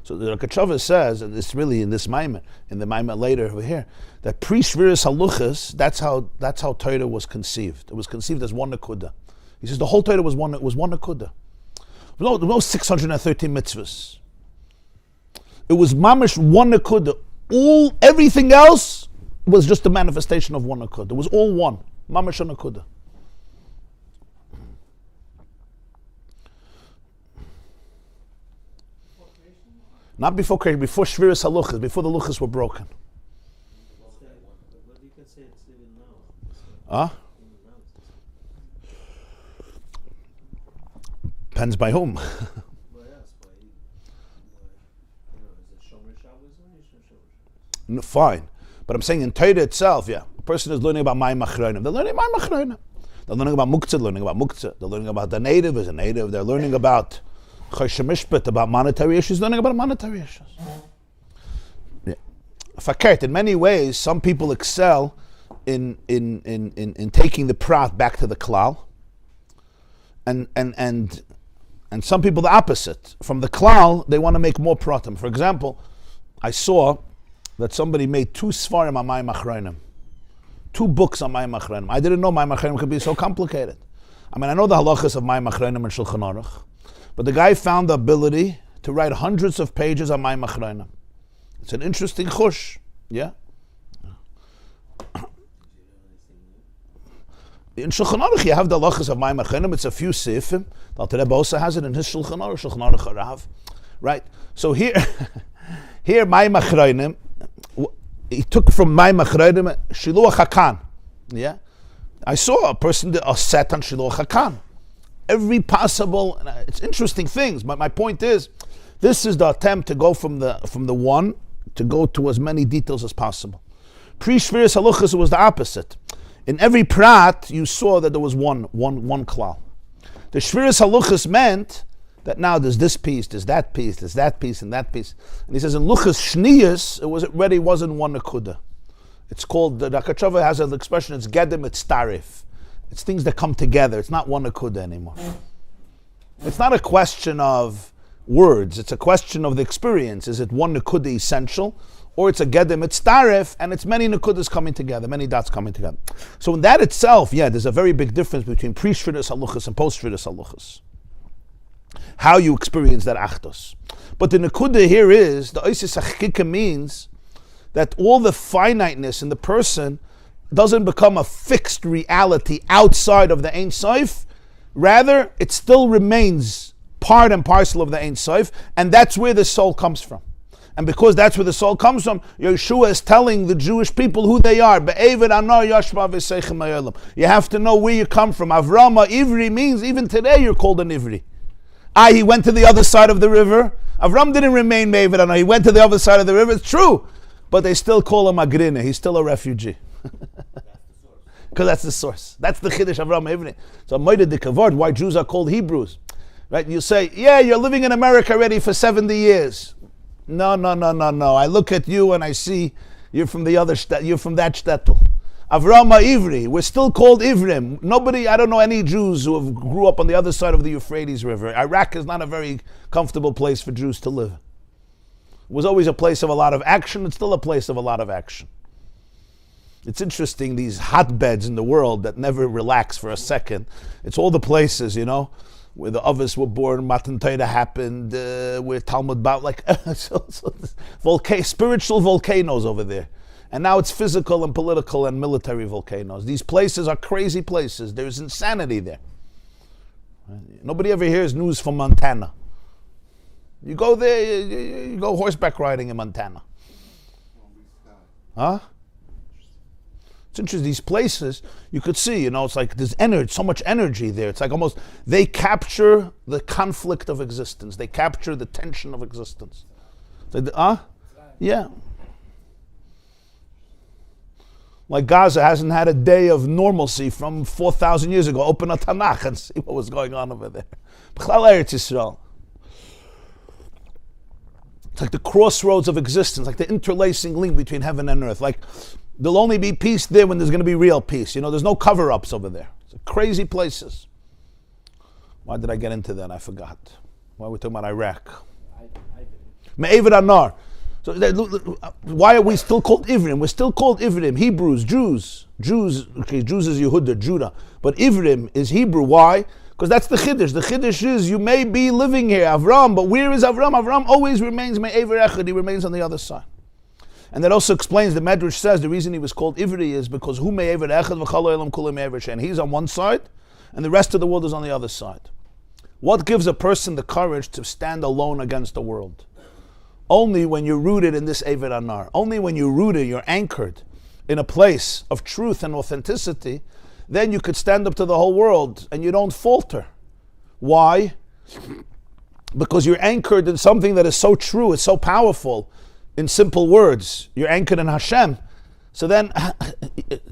So the Rakachava says, and it's really in this Maamar, in the Maamar later over here, that pre-Shviras Haluchas, that's how Torah was conceived. It was conceived as one nekuda. He says the whole Torah was one nekuda. There were no 613 mitzvahs. It was mamish one nekuda. Everything else was just a manifestation of one nekuda. It was all one. Mamish nekuda. Not before creation, before Shviras Haluchas, before the luchas were broken. Huh? Depends by whom. Well, yes, but is it Shomer Shabbos or Yishon Shomer? Fine. But I'm saying in Torah itself, yeah, a person is learning about Mayim Achronim. They're learning Mayim Achronim. They're learning about Muktzah, learning about Muktzah. They're learning about the native as a native. They're learning about Choshe Mishpat, about monetary issues, learning about monetary issues. Yeah. Fakert, in many ways, some people excel in taking the prat back to the klal. And some people the opposite. From the klal, they want to make more pratim. For example, I saw that somebody made 2 svarim on Mayim Achronim. 2 books on Mayim Achronim. I didn't know Mayim Achronim could be so complicated. I mean, I know the halachas of Mayim Achronim and Shulchan Aruch, but the guy found the ability to write hundreds of pages on Mayim Achronim. It's an interesting chush, yeah? In Shulchan Aruch, you have the halachas of Mayim Achronim. It's a few seifim. The Alter Rebbe also has it in his Shulchan Aruch Harav. Right? So here, Mayim Achronim, he took from Mayim Achronim Shiluach HaKan. Yeah? I saw a person did a set on Shiluach HaKan. Every possible, it's interesting things, but my point is, this is the attempt to go from the one to go to as many details as possible. Pre-Shviras Haluchas, it was the opposite. In every prat, you saw that there was one klal. The Shviras Haluchas meant that now there's this piece, there's that piece, there's that piece, and that piece. And he says in Luchas Shniyas, it wasn't one nekuda. It's called, the Rakachava has an expression, it's Gedim, it's Tarif. It's things that come together. It's not one nekuda anymore. It's not a question of words, it's a question of the experience. Is it one nekuda essential? Or it's a Gedim, it's Tarif, and it's many nekudas coming together, many dots coming together. So in that itself, yeah, there's a very big difference between pre-Shviras Haluchas and post-Shviras Haluchas. How you experience that achdos. But the nekuda here is, the Oisis HaChikika means that all the finiteness in the person doesn't become a fixed reality outside of the Ein Sof. Rather, it still remains part and parcel of the Ein Sof, and that's where the soul comes from. And because that's where the soul comes from, Yehoshua is telling the Jewish people who they are. You have to know where you come from. Avrama Ivri means even today you're called an Ivri. He went to the other side of the river. Avram didn't remain Mevid Anah. He went to the other side of the river. It's true. But they still call him Agrina. He's still a refugee. Because that's the source. That's the Chiddush Avram Ivri. So Moed de Kavod, why Jews are called Hebrews. Right? You say, yeah, you're living in America already for 70 years. No. I look at you and I see you're from the other you're from that shtetl. Avrama Ivri, we're still called Ivrim. I don't know any Jews who have grew up on the other side of the Euphrates River. Iraq is not a very comfortable place for Jews to live. It was always a place of a lot of action. It's still a place of a lot of action. It's interesting, these hotbeds in the world that never relax for a second. It's all the places, where the Avos were born, Matan Torah happened, where Talmud Ba'al, spiritual volcanoes over there. And now it's physical and political and military volcanoes. These places are crazy places. There's insanity there. Nobody ever hears news from Montana. You go there, you go horseback riding in Montana. Huh? It's interesting. These places, you could see, it's like there's energy, so much energy there. It's like almost, they capture the conflict of existence. They capture the tension of existence. Yeah. Like Gaza hasn't had a day of normalcy from 4,000 years ago. Open a Tanakh and see what was going on over there. B'chlal Eretz Yisrael. It's like the crossroads of existence, like the interlacing link between heaven and earth. Like there'll only be peace there when there's going to be real peace. There's no cover-ups over there. It's crazy places. Why did I get into that? I forgot. Why are we talking about Iraq? Me'evid Anar. So why are we still called Ivrim? We're still called Ivrim, Hebrews, Jews. Jews is Yehuda, Judah. But Ivrim is Hebrew. Why? Because that's the Chiddush. The Chiddush is you may be living here, Avram, but where is Avram? Avram always remains Me'ever Echad. He remains on the other side. And that also explains, the Medrash says, the reason he was called Ivri is because Hu Me'ever Echad v'chalo elam kulam Me'ever Shein. He's on one side, and the rest of the world is on the other side. What gives a person the courage to stand alone against the world? Only when you're rooted in this Eved Anar. Only when you're rooted, you're anchored in a place of truth and authenticity, then you could stand up to the whole world and you don't falter. Why? Because you're anchored in something that is so true, it's so powerful, in simple words. You're anchored in Hashem. So then,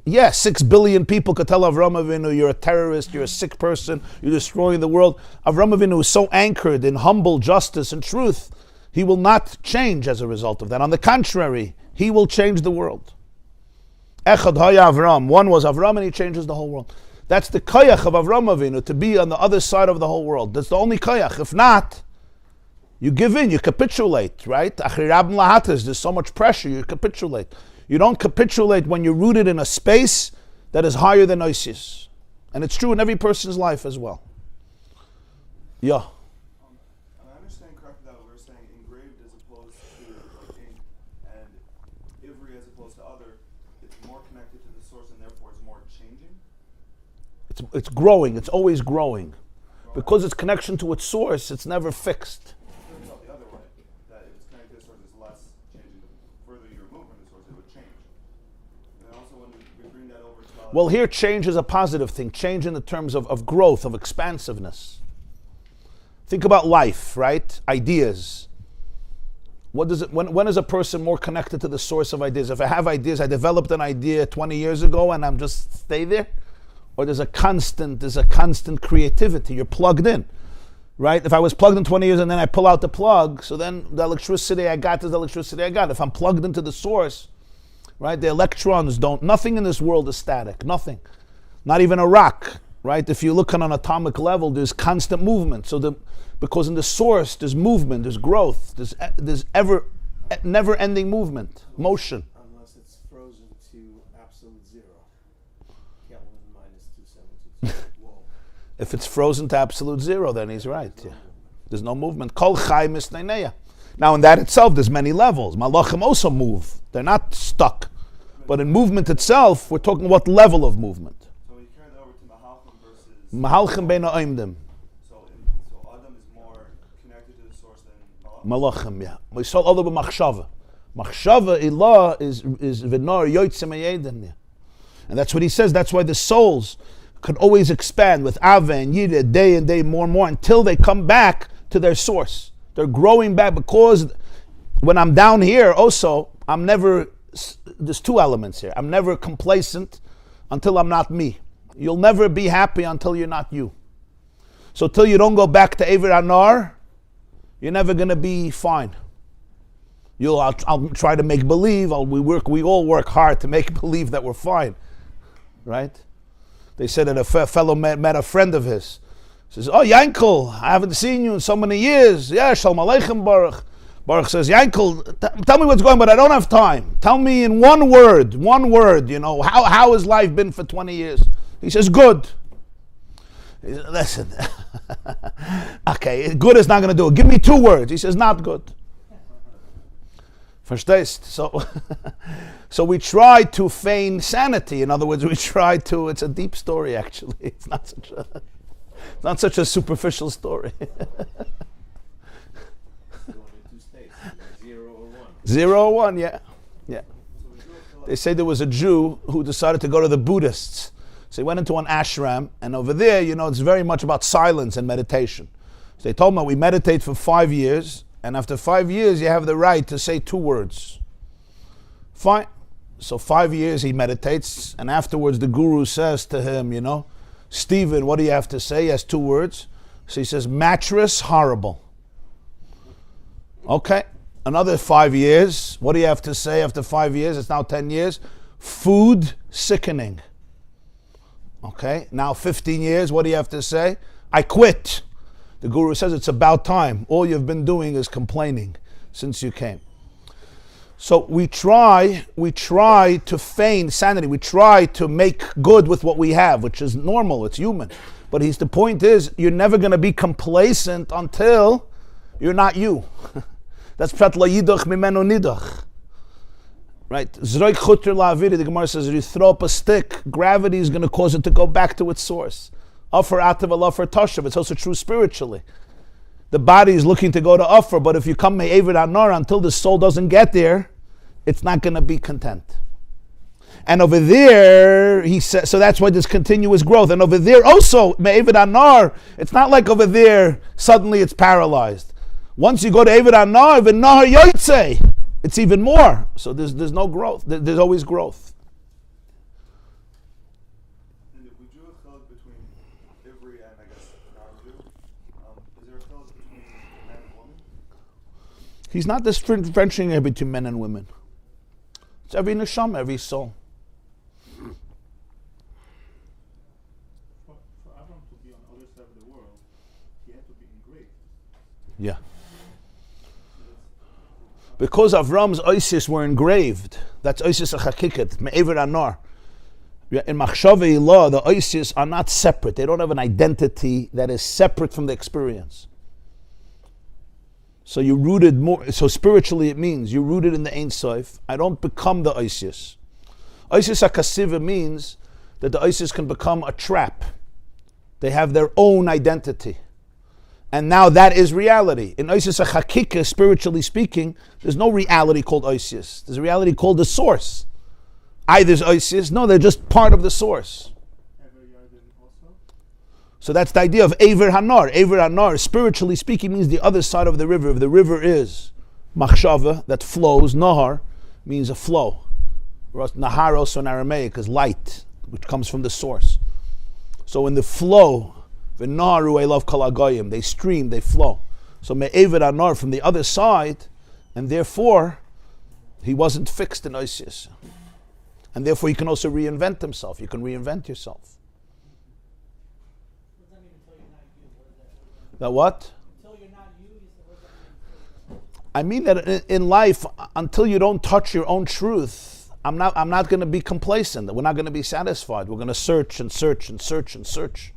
6 billion people could tell Avram Avinu, you're a terrorist, you're a sick person, you're destroying the world. Avram Avinu is so anchored in humble justice and truth, he will not change as a result of that. On the contrary, he will change the world. Echad haya Avram. One was Avram and he changes the whole world. That's the koyach of Avram Avinu, to be on the other side of the whole world. That's the only koyach. If not, you give in, you capitulate, right? There's so much pressure, you capitulate. You don't capitulate when you're rooted in a space that is higher than Isis. And it's true in every person's life as well. Yeah. I understand correctly that we're saying engraved as opposed to like ink, and Ivry as opposed to other, it's more connected to the source and therefore it's more changing? It's growing, it's always growing. Because its connection to its source, it's never fixed. It's not the other way, that if it's connected to the source, it's less changing. The further you remove from the source, it would change. And then also when we bring that over to... Well, here change is a positive thing. Change in the terms of growth, of expansiveness. Think about life, right? Ideas. When is a person more connected to the source of ideas? If I have ideas, I developed an idea 20 years ago and I'm just stay there? Or there's a constant creativity. You're plugged in, right? If I was plugged in 20 years and then I pull out the plug, so then the electricity I got is the electricity I got. If I'm plugged into the source, right? The electrons nothing in this world is static, nothing. Not even a rock, right? If you look on an atomic level, there's constant movement. Because in the source, there's movement, there's growth, there's never-ending movement, motion. Unless it's frozen to absolute zero. Kelvin minus 272. Whoa. If it's frozen to absolute zero, then he's right. Yeah. There's no movement. Kol chai misneineya. Now in that itself, there's many levels. Malachim also move. They're not stuck. But in movement itself, we're talking what level of movement. So we carry that over to Mahalchim versus... Mahalchim beina oimdim. So Adam is more connected to the source than Malachim? Malachim, yeah. We saw all over machshava. Machshava, ilah, is v'nor yotzim ayeden. And that's what he says. That's why the souls could always expand with Ava and Yida, day and day, more and more, until they come back to their source. They're growing back, because when I'm down here also, there's two elements here. I'm never complacent until I'm not me. You'll never be happy until you're not you. So till you don't go back to Ever Anar, you're never going to be fine. I'll try to make believe. We all work hard to make believe that we're fine, right? They said that a fellow met a friend of his. He says, "Oh, Yankel, I haven't seen you in so many years." "Yeah, Shalom Aleichem, Baruch." Baruch says, "Yankel, tell me what's going on, but I don't have time. Tell me in one word, how has life been for 20 years? He says, "Good." He says, "Listen, okay, good is not going to do it. Give me 2 words." He says, "Not good." Verstehst? So we try to feign sanity. In other words, it's a deep story actually. It's not such a superficial story. Zero or one. 0 or 1, yeah. They say there was a Jew who decided to go to the Buddhists. So he went into an ashram, and over there, it's very much about silence and meditation. So they told him, we meditate for 5 years, and after 5 years, you have the right to say 2 words. Fine. So 5 years he meditates, and afterwards the guru says to him, "Stephen, what do you have to say?" He has 2 words. So he says, "Mattress, horrible." Okay. Another 5 years. What do you have to say after 5 years? It's now 10 years. "Food, sickening." Okay. Now 15 years. What do you have to say? "I quit." The guru says, "It's about time. All you've been doing is complaining since you came." So we try to feign sanity. We try to make good with what we have, which is normal, it's human. But the point is, you're never going to be complacent until you're not you. That's prat la yidach mimenu nidach. Right? Zroik chutter la'aviri, the Gemara says, if you throw up a stick, gravity is going to cause it to go back to its source. Afer atav alafer tashav. It's also true spiritually. The body is looking to go to Afer, but if you come me'evid anar until the soul doesn't get there, it's not going to be content. And over there, he says, so that's why there's continuous growth. And over there also, Me'evid Anar, it's not like over there, suddenly it's paralyzed. Once you go to Evid Anar, V'nahar Yotzei, it's even more. So there's no growth. There's always growth. And if we drew a chiluk between Ivri and, I guess, non-Jew, is there a chiluk between man and woman? He's not differentiating between men and women. It's every neshama, every soul. For Abraham to be on the other side of the world, he had to be engraved. Yeah. Because Avram's oisis were engraved, that's oisis achakiket, me'ever anar. In Machshavei law, the oisis are not separate. They don't have an identity that is separate from the experience. So you're rooted more, so spiritually it means you're rooted in the Ein Sof. I don't become the oisis. Oisis HaKasiva means that the oisis can become a trap. They have their own identity. And now that is reality. In Oisis HaChakika, spiritually speaking, there's no reality called Oisis. There's a reality called the source. Either there's Oisis, no, they're just part of the source. So that's the idea of Ever Hanar. Ever Hanar, spiritually speaking, means the other side of the river. If the river is Machshava, that flows, Nahar means a flow. Nahar also in Aramaic is light, which comes from the source. So in the flow, V'naharu elav kol hagoyim, they stream, they flow. So Me'ever Hanar from the other side, and therefore he wasn't fixed in Oisius. And therefore he can also reinvent himself. You can reinvent yourself. That what? Until you're not you, what does that mean? I mean that in life, until you don't touch your own truth, I'm not going to be complacent. We're not going to be satisfied. We're going to search and search and search and search.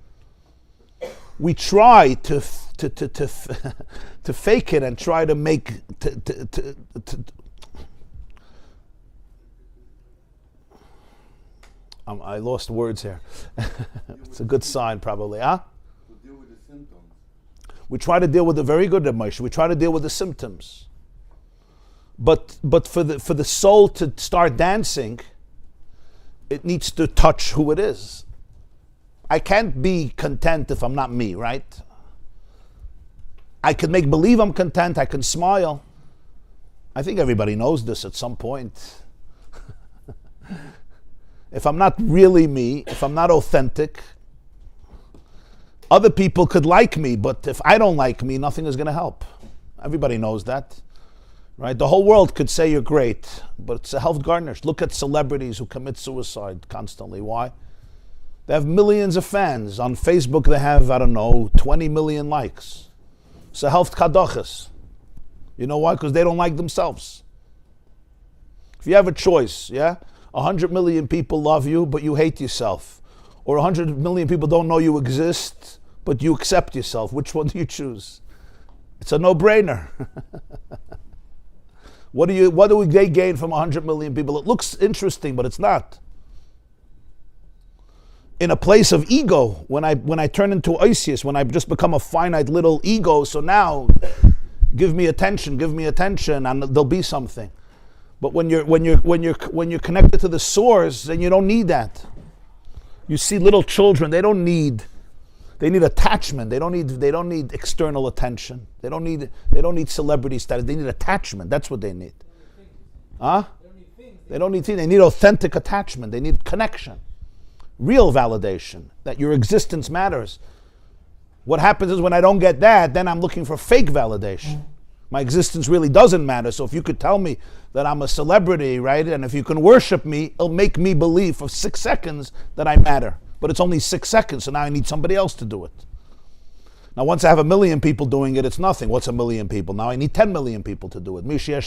We try to fake it and try to make I lost words here. It's a good sign, probably, huh? To deal with the symptoms. We try to deal with the very good emotion. We try to deal with the symptoms. But for the soul to start dancing, it needs to touch who it is. I can't be content if I'm not me, right? I can make believe I'm content. I can smile. I think everybody knows this at some point. If I'm not really me, if I'm not authentic, other people could like me, but if I don't like me, nothing is going to help. Everybody knows that, right? The whole world could say you're great, but it's a health garnish. Look at celebrities who commit suicide constantly. Why? They have millions of fans. On Facebook they have, 20 million likes. It's a health kadoches. You know why? Because they don't like themselves. If you have a choice, 100 million people love you, but you hate yourself. Or 100 million people don't know you exist, but you accept yourself. Which one do you choose? It's a no-brainer. What do they gain from 100 million people? It looks interesting, but it's not. In a place of ego, when I turn into Oisius, when I just become a finite little ego, so now give me attention, and there'll be something. But when you're connected to the source, then you don't need that. You see little children, they need attachment. They don't need external attention. They don't need celebrity status. They need attachment. That's what they need. Huh? They don't need things. They need authentic attachment. They need connection. Real validation that your existence matters. What happens is when I don't get that, then I'm looking for fake validation. My existence really doesn't matter. So if you could tell me that I'm a celebrity, right, and if you can worship me, it'll make me believe for 6 seconds that I matter. But it's only 6 seconds, so now I need somebody else to do it. Now once I have 1 million people doing it, it's nothing. What's 1 million people? Now I need 10 million people to do it. Messiah.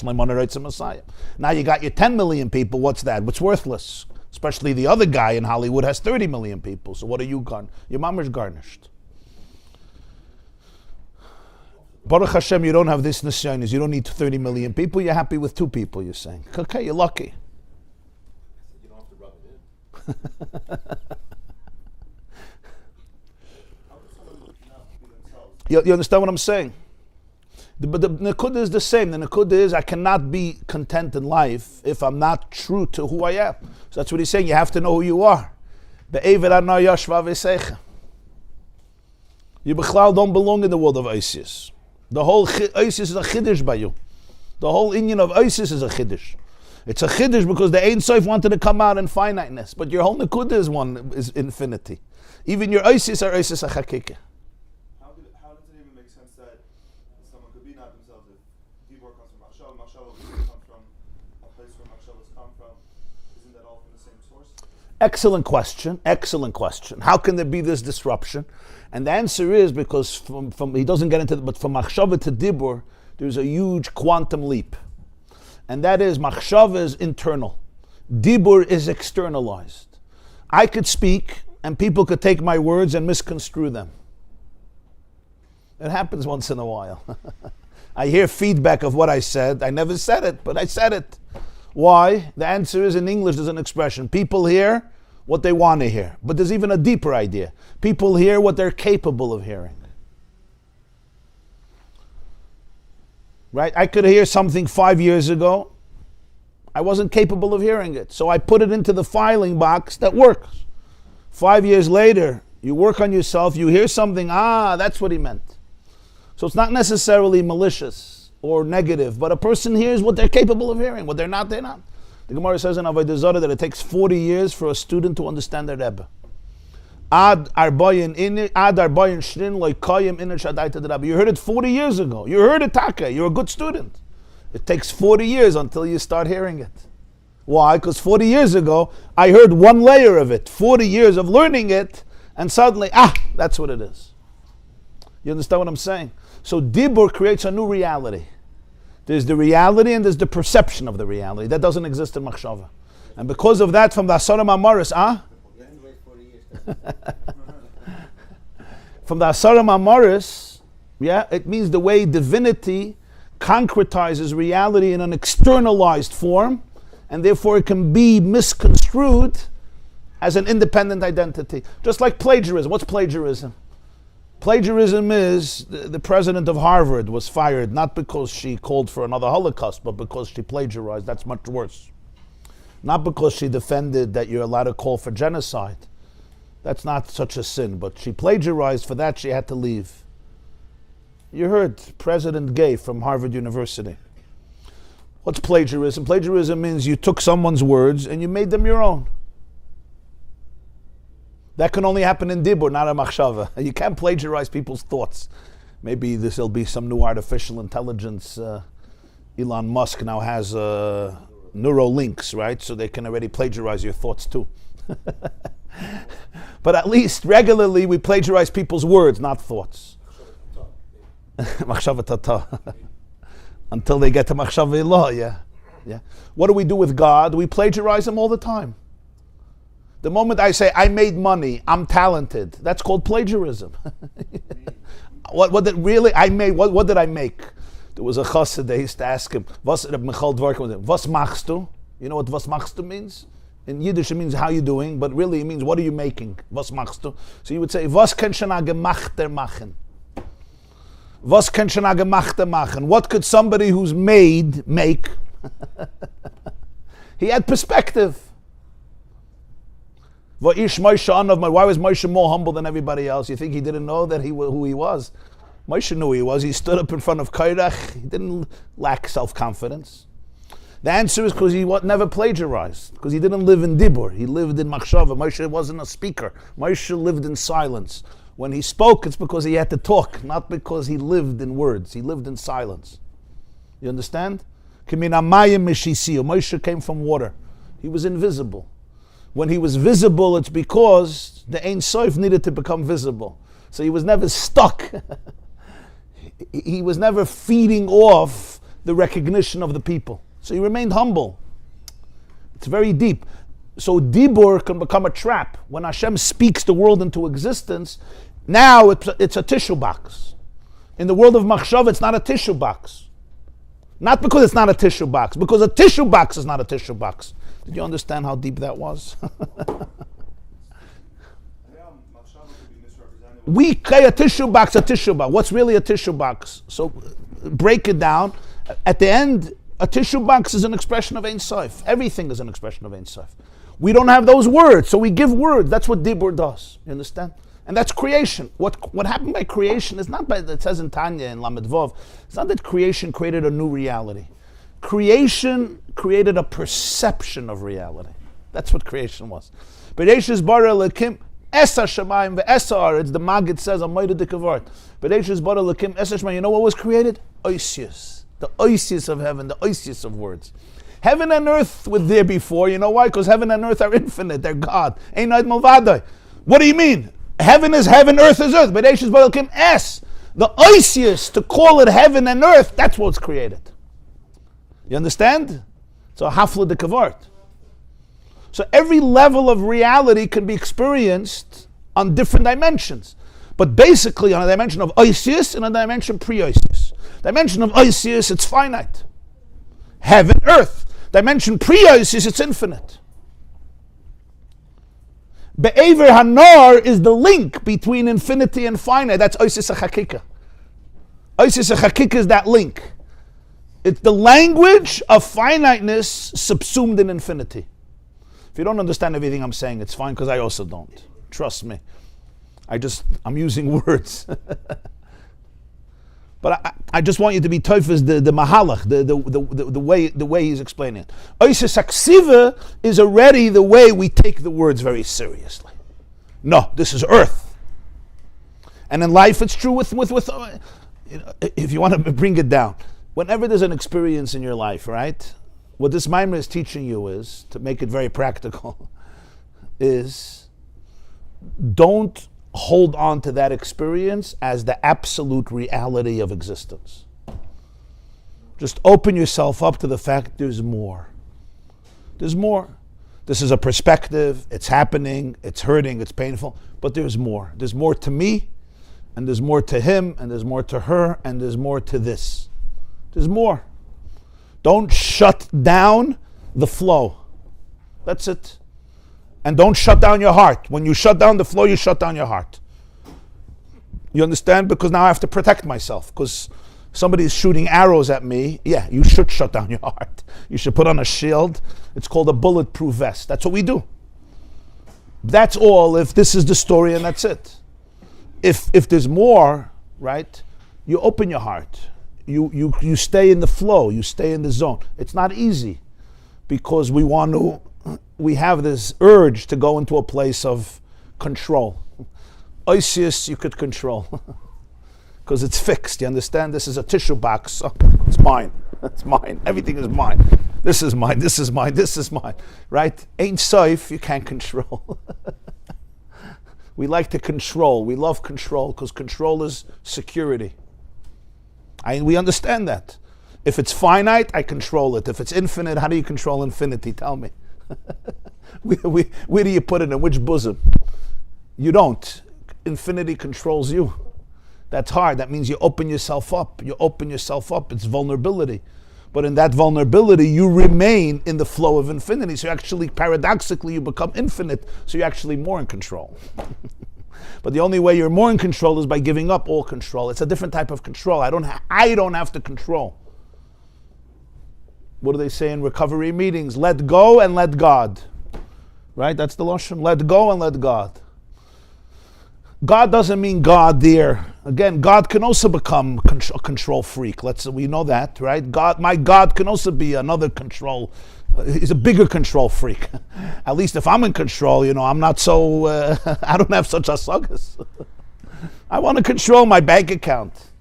Now you got your 10 million people, what's that? It's worthless. Especially the other guy in Hollywood has 30 million people. So what are you garnished? Your Maamar's garnished. Baruch Hashem, you don't have this nisyonis. You don't need 30 million people. You're happy with 2 people, you're saying. Okay, you're lucky. You don't have to rub it in. How does someone not be themselves? You understand what I'm saying? But the Nakuda is the same. The Nakuda is I cannot be content in life if I'm not true to who I am. So that's what he's saying. You have to know who you are. You Bichlal don't belong in the world of Isis. The whole Isis is a Chiddush by you. The whole Indian of Isis is a Chiddush. It's a Chiddush because the Ein Sof wanted to come out in finiteness. But your whole Nakuda is infinity. Even your Isis are Isis a Chakikah. How does it even make sense that someone could be not themselves if Dibor comes from Machshav, Machshav comes from a place where Machshavas come from? Isn't that all from the same source? Excellent question. Excellent question. How can there be this disruption? And the answer is because from he doesn't get into it, but from Machshava to Dibur, there's a huge quantum leap. And that is Machshava is internal. Dibur is externalized. I could speak and people could take my words and misconstrue them. It happens once in a while. I hear feedback of what I said. I never said it, but I said it. Why? The answer is in English there's an expression. People hear what they want to hear. But there's even a deeper idea. People hear what they're capable of hearing. Right? I could hear something 5 years ago. I wasn't capable of hearing it. So I put it into the filing box that works. 5 years later, you work on yourself, you hear something, that's what he meant. So it's not necessarily malicious or negative, but a person hears what they're capable of hearing. What they're not, they're not. The Gemara says in Avodah Zarah that it takes 40 years for a student to understand their Rebbe. Ad arbayin shrin loy koyim iner shadaita Rabbi. You heard it 40 years ago. You heard it taka. You're a good student. It takes 40 years until you start hearing it. Why? Because 40 years ago, I heard one layer of it. 40 years of learning it, and suddenly, that's what it is. You understand what I'm saying? So Dibur creates a new reality. There's the reality and there's the perception of the reality. That doesn't exist in Machshava. And because of that, from the Asara Maamaris, from the Asara Maamaris, it means the way divinity concretizes reality in an externalized form, and therefore it can be misconstrued as an independent identity. Just like plagiarism. What's plagiarism? Plagiarism is the president of Harvard was fired not because she called for another Holocaust, but because she plagiarized. That's much worse. Not because she defended that you're allowed to call for genocide. That's not such a sin, but she plagiarized. For that she had to leave. You heard President Gay from Harvard University. What's plagiarism? Plagiarism means you took someone's words and you made them your own. That can only happen in Dibur, not in Machshava. You can't plagiarize people's thoughts. Maybe there'll be some new artificial intelligence. Elon Musk now has neural links, right? So they can already plagiarize your thoughts too. But at least regularly we plagiarize people's words, not thoughts. Machshava tata. Until they get to Machshava Ilah, yeah. What do we do with God? We plagiarize him all the time. The moment I say, I made money, I'm talented, that's called plagiarism. What did I make? There was a chassid, they used to ask him, was machst du? You know what was machst du means? In Yiddish it means how you doing, but really it means what are you making? Was machst du? So you would say, was kann schon a gemachter machen? Was kann schon a gemachter machen? What could somebody who's made make? He had perspective. Why was Moshe more humble than everybody else? You think he didn't know that who he was? Moshe knew who he was. He stood up in front of Kairach. He didn't lack self-confidence. The answer is because he never plagiarized, because he didn't live in Dibur. He lived in Machshava. Moshe wasn't a speaker. Moshe lived in silence. When he spoke, it's because he had to talk, not because he lived in words. He lived in silence. You understand? Moshe came from water. He was invisible. When he was visible, it's because the Ein Sof needed to become visible. So he was never stuck. He was never feeding off the recognition of the people. So he remained humble. It's very deep. So Dibur can become a trap. When Hashem speaks the world into existence, now it's a tissue box. In the world of Machshav, it's not a tissue box. Not because it's not a tissue box, because a tissue box is not a tissue box. Did you understand how deep that was? We create a tissue box. What's really a tissue box? So break it down, at the end, a tissue box is an expression of Ein Sof. Everything is an expression of Ein Sof. We don't have those words, so we give words. That's what Dibur does. You understand? And that's creation. What happened by creation is not by, it says in Tanya and Lamed Vov, it's not that creation created a new reality. Creation created a perception of reality. That's what creation was. Bereshis bara Elokim esa shamayim ve'esa aretz. The Maggid says on Moed Dikavart. Bereshis bara Elokim esa shamayim. You know what was created? Oisius. The oisius of heaven, the oisius of words. Heaven and earth were there before. You know why? Because heaven and earth are infinite. They're God. Ein od milvadai. What do you mean? Heaven is heaven, earth is earth. Bereshis bara Elokim es. The oisius, to call it heaven and earth, that's what's created. You understand? So hafla de kavart. So every level of reality can be experienced on different dimensions. But basically on a dimension of oisius and a dimension pre-oisius. Dimension of oisius, it's finite. Heaven, earth. Dimension pre-oisius, it's infinite. Be'ever hanar is the link between infinity and finite. That's oisius hachakika. Oisius hachakika is that link. It's the language of finiteness subsumed in infinity. If you don't understand everything I'm saying, it's fine, because I also don't. Trust me. I'm using words. But I just want you to be toifus the mahalach, the way he's explaining it. Oises aksiva is already the way we take the words very seriously. No, this is earth. And in life it's true with if you want to bring it down. Whenever there's an experience in your life, right? What this Maamar is teaching you is, to make it very practical, is don't hold on to that experience as the absolute reality of existence. Just open yourself up to the fact there's more. There's more. This is a perspective, it's happening, it's hurting, it's painful, but there's more. There's more to me, and there's more to him, and there's more to her, and there's more to this. There's more. Don't shut down the flow. That's it. And don't shut down your heart. When you shut down the flow, you shut down your heart. You understand? Because now I have to protect myself. Because somebody is shooting arrows at me. Yeah, you should shut down your heart. You should put on a shield. It's called a bulletproof vest. That's what we do. That's all if this is the story and that's it. If there's more, right, you open your heart. You stay in the flow, you stay in the zone. It's not easy because we have this urge to go into a place of control. Oisius you could control because it's fixed, you understand? This is a tissue box. Oh, it's mine. It's mine. Everything is mine. This is mine. This is mine. This is mine. Right? Ain't safe, you can't control. We like to control. We love control because control is security. We understand that. If it's finite, I control it. If it's infinite, how do you control infinity? Tell me. Where do you put it? In which bosom? You don't. Infinity controls you. That's hard. That means you open yourself up. You open yourself up. It's vulnerability. But in that vulnerability, you remain in the flow of infinity. So actually, paradoxically, you become infinite. So you're actually more in control. But the only way you're more in control is by giving up all control. It's a different type of control. I don't have to control. What do they say in recovery meetings? Let go and let God. Right? That's the Lashon. Let go and let God. God doesn't mean God there. Again, God can also become a control freak. We know that, right? My God can also be another control. He's a bigger control freak. At least if I'm in control, I'm not so, I don't have such asagas. I want to control my bank account.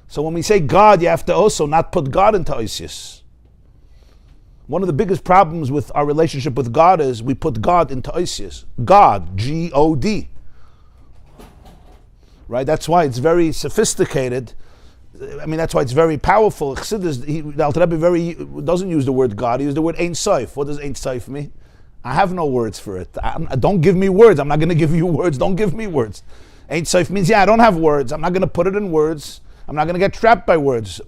So when we say God, you have to also not put God into oisius. One of the biggest problems with our relationship with God is we put God into oisius. God, G-O-D. Right? That's why it's very sophisticated. That's why it's very powerful. The Alter Rebbe doesn't use the word God. He uses the word Ein Sof. What does Ein Sof mean? I have no words for it. Don't give me words. I'm not going to give you words. Don't give me words. Ein Sof means, I don't have words. I'm not going to put it in words. I'm not going to get trapped by words.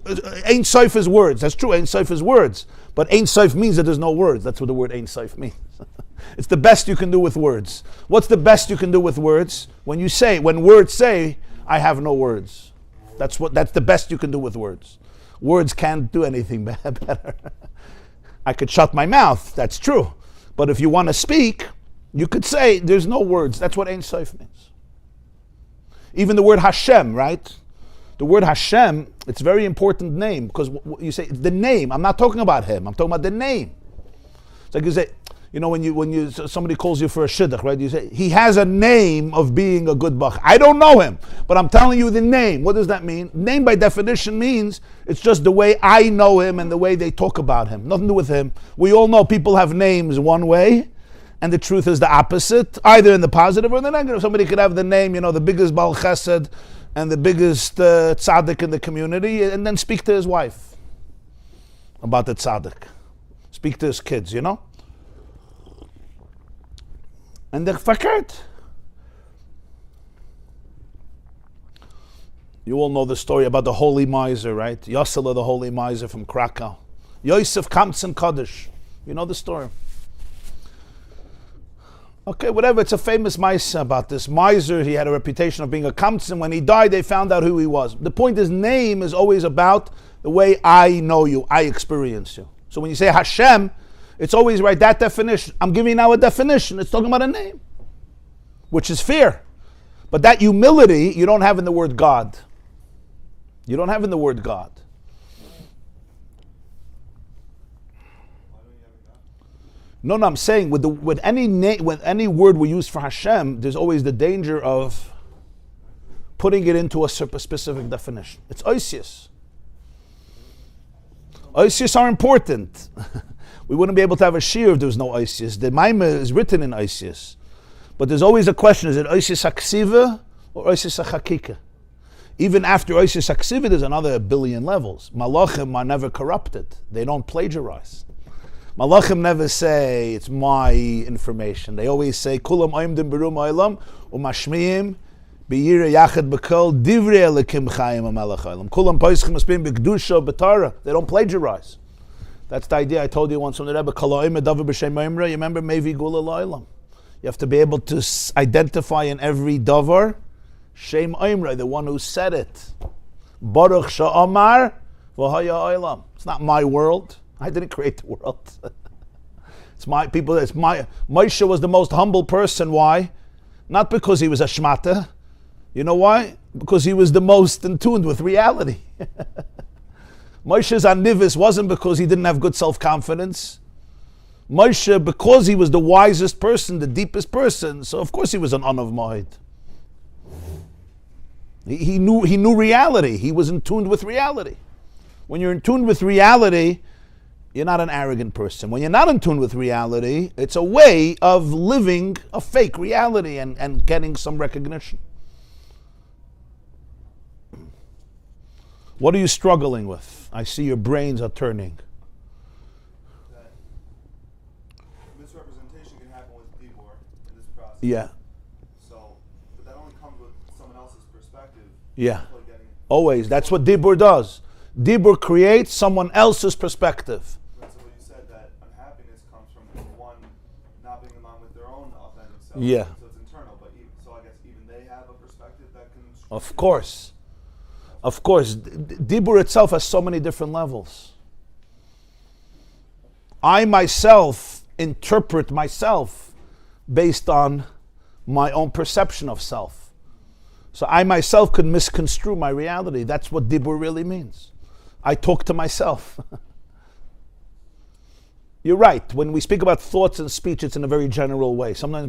Ein Sof is words. That's true. Ein Sof is words. But Ein Sof means that there's no words. That's what the word Ein Sof means. It's the best you can do with words. What's the best you can do with words? When words say, I have no words. That's the best you can do with words. Words can't do anything better. I could shut my mouth, that's true. But if you want to speak, you could say there's no words. That's what Ein Sof means. Even the word Hashem, right? The word Hashem, it's a very important name because you say the name. I'm not talking about him. I'm talking about the name. It's like you say, when somebody calls you for a shidduch, right? You say he has a name of being a good bach. I don't know him, but I'm telling you the name. What does that mean? Name by definition means it's just the way I know him and the way they talk about him. Nothing to do with him. We all know people have names one way, and the truth is the opposite, either in the positive or the negative. Somebody could have the name, the biggest Baal Chesed and the biggest tzaddik in the community, and then speak to his wife about the tzaddik. Speak to his kids, And they're verkehrt. You all know the story about the holy miser, right? Yosela, the holy miser from Krakow. Yosef Kamtzen Kaddish. You know the story. Okay, whatever. It's a famous miser about this miser. He had a reputation of being a kamtzen. When he died, they found out who he was. The point is, name is always about the way I know you, I experience you. So when you say Hashem, it's always right, that definition. I'm giving you now a definition. It's talking about a name, which is fear. But that humility, you don't have in the word God. You don't have in the word God. No, I'm saying with any word we use for Hashem, there's always the danger of putting it into a specific definition. It's oisius. Oisius are important. We wouldn't be able to have a shiur if there was no oisius. The Maamar is written in oisius. But there's always a question, is it oisius haksiva or oisius hachakika? Even after oisius haksiva, there's another 1 billion levels. Malachim are never corrupted. They don't plagiarize. Malachim never say, it's my information. They always say, Kulam oimdim berum oilam, umashmiim, biyire yachad bekol, divrei elikim Chaim amelech oilam. Kulam poischim aspim bekdusha betara. They don't plagiarize. That's the idea I told you once from the Rebbe, Kol oime davar b'shem oimra. You remember, mevi gula loilam. You have to be able to identify in every davar, Shem oimra, the one who said it. Baruch sha'amar, v'haya oilam. It's not my world. I didn't create the world. It's my people. Moshe was the most humble person. Why? Not because he was a shmata. You know why? Because he was the most in tune with reality. Moshe's anivis wasn't because he didn't have good self-confidence. Moshe, because he was the wisest person, the deepest person, so of course he was an Anav Mohid. He knew reality. He was in tune with reality. When you're in tune with reality, you're not an arrogant person. When you're not in tune with reality, it's a way of living a fake reality and getting some recognition. What are you struggling with? I see your brains are turning. That misrepresentation can happen with Dibor in this process. Yeah. So, but that only comes with someone else's perspective. Yeah. Like getting- Always. That's what Dibur does. Dibur creates someone else's perspective. So what you said, that unhappiness comes from the one not being along with their own authentic self. Yeah. So it's internal, but so I guess even they have a perspective that can. Of course. Of course. Dibur itself has so many different levels. I myself interpret myself based on my own perception of self. So I myself could misconstrue my reality. That's what Dibur really means. I talk to myself. You're right. When we speak about thoughts and speech, it's in a very general way. Sometimes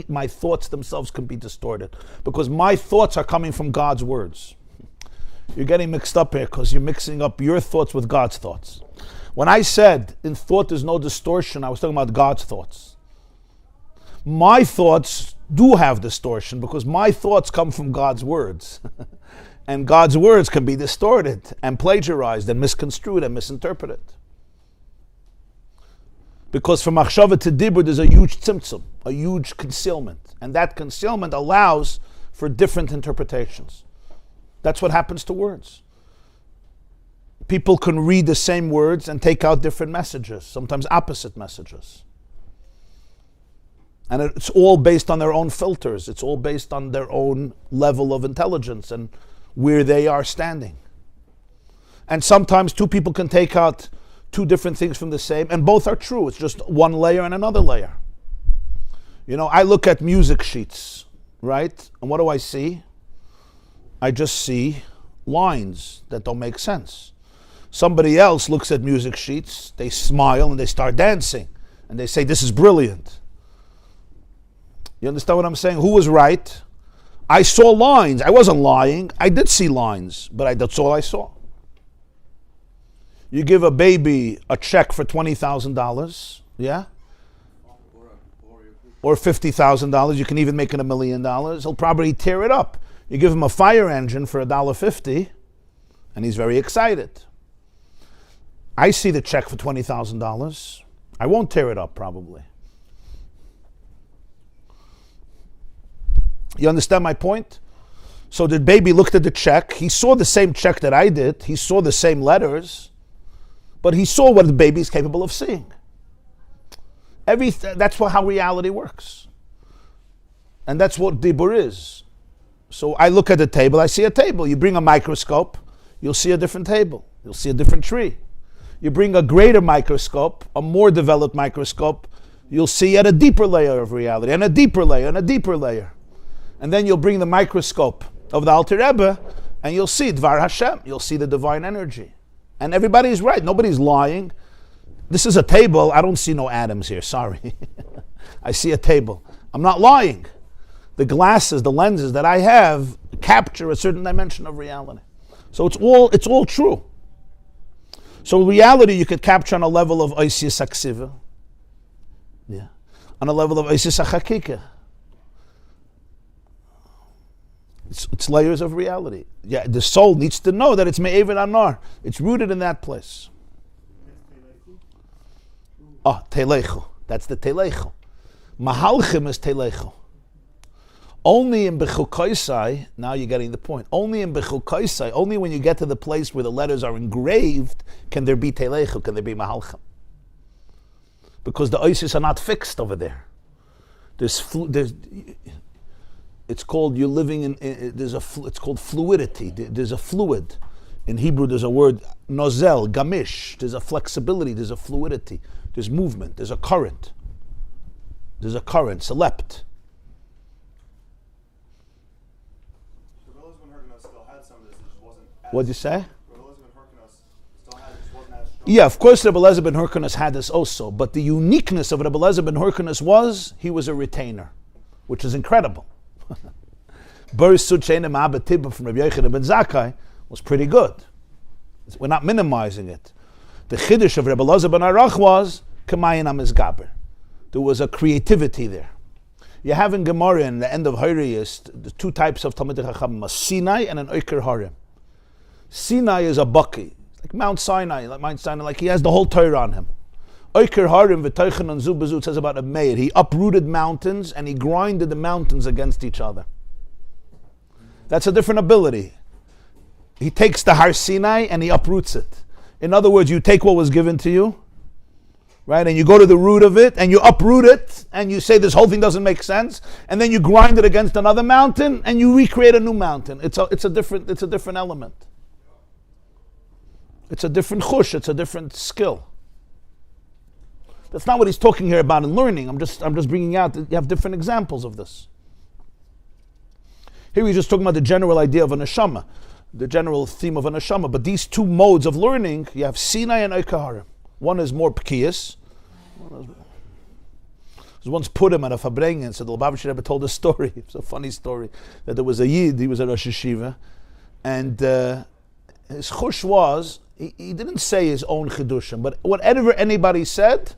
my thoughts themselves can be distorted because my thoughts are coming from God's words. You're getting mixed up here because you're mixing up your thoughts with God's thoughts. When I said in thought there's no distortion, I was talking about God's thoughts. My thoughts do have distortion because my thoughts come from God's words. And God's words can be distorted and plagiarized and misconstrued and misinterpreted. Because from machshava to dibur, there's a huge tzimtzum, a huge concealment. And that concealment allows for different interpretations. That's what happens to words. People can read the same words and take out different messages, sometimes opposite messages. And it's all based on their own filters. It's all based on their own level of intelligence and where they are standing. And sometimes two people can take out two different things from the same, and both are true. It's just one layer and another layer. I look at music sheets, right? And what do I see? I just see lines that don't make sense. Somebody else looks at music sheets, they smile and they start dancing, and they say, this is brilliant. You understand what I'm saying? Who was right? I saw lines. I wasn't lying. I did see lines, but that's all I saw. You give a baby a check for $20,000, yeah? Or $50,000. You can even make it $1 million. He'll probably tear it up. You give him a fire engine for $1.50, and he's very excited. I see the check for $20,000. I won't tear it up, probably. You understand my point? So the baby looked at the check. He saw the same check that I did. He saw the same letters. But he saw what the baby is capable of seeing. That's how reality works. And that's what dibur is. So I look at the table, I see a table. You bring a microscope, you'll see a different table. You'll see a different tree. You bring a greater microscope, a more developed microscope, you'll see at a deeper layer of reality, and a deeper layer, and a deeper layer. And then you'll bring the microscope of the Alter Rebbe, and you'll see Dvar Hashem, you'll see the divine energy. And everybody's right, nobody's lying. This is a table, I don't see no atoms here, sorry. I see a table. I'm not lying. The glasses, the lenses that I have capture a certain dimension of reality. So it's all true. So reality you could capture on a level of Oisius Aksiva. Yeah. On a level of Oisius Achakika. It's layers of reality. Yeah, the soul needs to know that it's Me'evid Anar. It's rooted in that place. Telechu. That's the Telechu. Mahalchim is Telechu. Only in Bechukosei, now you're getting the point, only in Bechukosei, only when you get to the place where the letters are engraved, can there be Telechu, can there be Mahalchim. Because the Oisis are not fixed over there. It's called, you're living in, it's called fluidity. There's a fluid. In Hebrew there's a word, nozel, gamish. There's a flexibility, there's a fluidity. There's movement, there's a current. There's a current, selept. What'd you say? Yeah, of course Rebbe Eliezer ben Hyrcanus had this also, but the uniqueness of Rebbe Eliezer ben Hyrcanus was he was a retainer, which is incredible. Boris Suchein Ma'abatib from Rabbi Yochanan ben Zakkai was pretty good. We're not minimizing it. The chiddush of Rebbe Eliezer ben Arach was Kamayin HaMizgaber. There was a creativity there. You have in Gemara in the end of Horayos the two types of Talmidei Chachamim, a Sinai and an Oiker Harim. Sinai is a Baki, like Mount Sinai, like he has the whole Torah on him. Oiker Harim v'Toichen and Zubazut says about a Meir. He uprooted mountains and he grinded the mountains against each other. That's a different ability. He takes the Har Sinai and he uproots it. In other words, you take what was given to you, right, and you go to the root of it and you uproot it and you say this whole thing doesn't make sense, and then you grind it against another mountain and you recreate a new mountain. It's a different element. It's a different chush. It's a different skill. That's not what he's talking here about in learning. I'm just bringing out that you have different examples of this. Here we're just talking about the general idea of a neshama, the general theme of a neshama. But these two modes of learning, you have Sinai and Oiker Harim. One is more pekiyas. Once put him at a fabrengen, so the Lubavitcher Rebbe told a story. It's a funny story that there was a yid. He was at Rosh Yeshiva, and his chush was he didn't say his own chidushim, but whatever anybody said,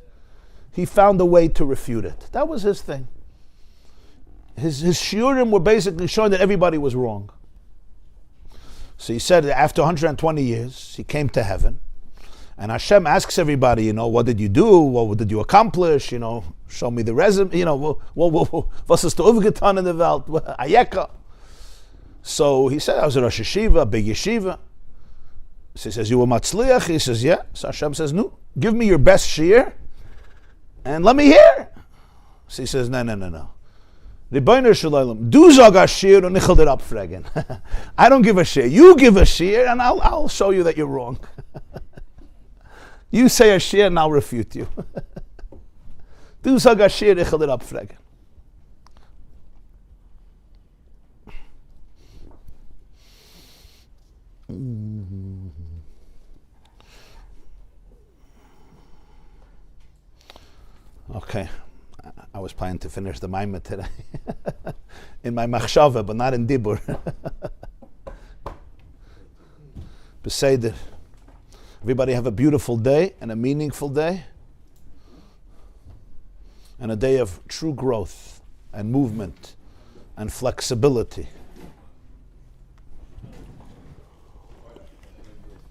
he found a way to refute it. That was his thing. His shiurim were basically showing that everybody was wrong. So he said that after 120 years, he came to heaven, and Hashem asks everybody, what did you do? What did you accomplish? Show me the resume. Was hast du aufgetan in der Welt? Ayeka. So he said, I was at Rosh Yeshiva, big yeshiva. So he says, you were matzliach? He says, yeah. So Hashem says, no, give me your best shiur and let me hear. So he says, no. Rebbeinu Shalom, du sag a shir und ich will dir abfragen. I don't give a shir. You give a shir and I'll show you that you're wrong. You say a shir and I'll refute you. Du sag a shir, ich will dir abfragen. Okay. I was planning to finish the Maamar today in my machshava, but not in dibur. Beseder. Everybody have a beautiful day and a meaningful day and a day of true growth and movement and flexibility.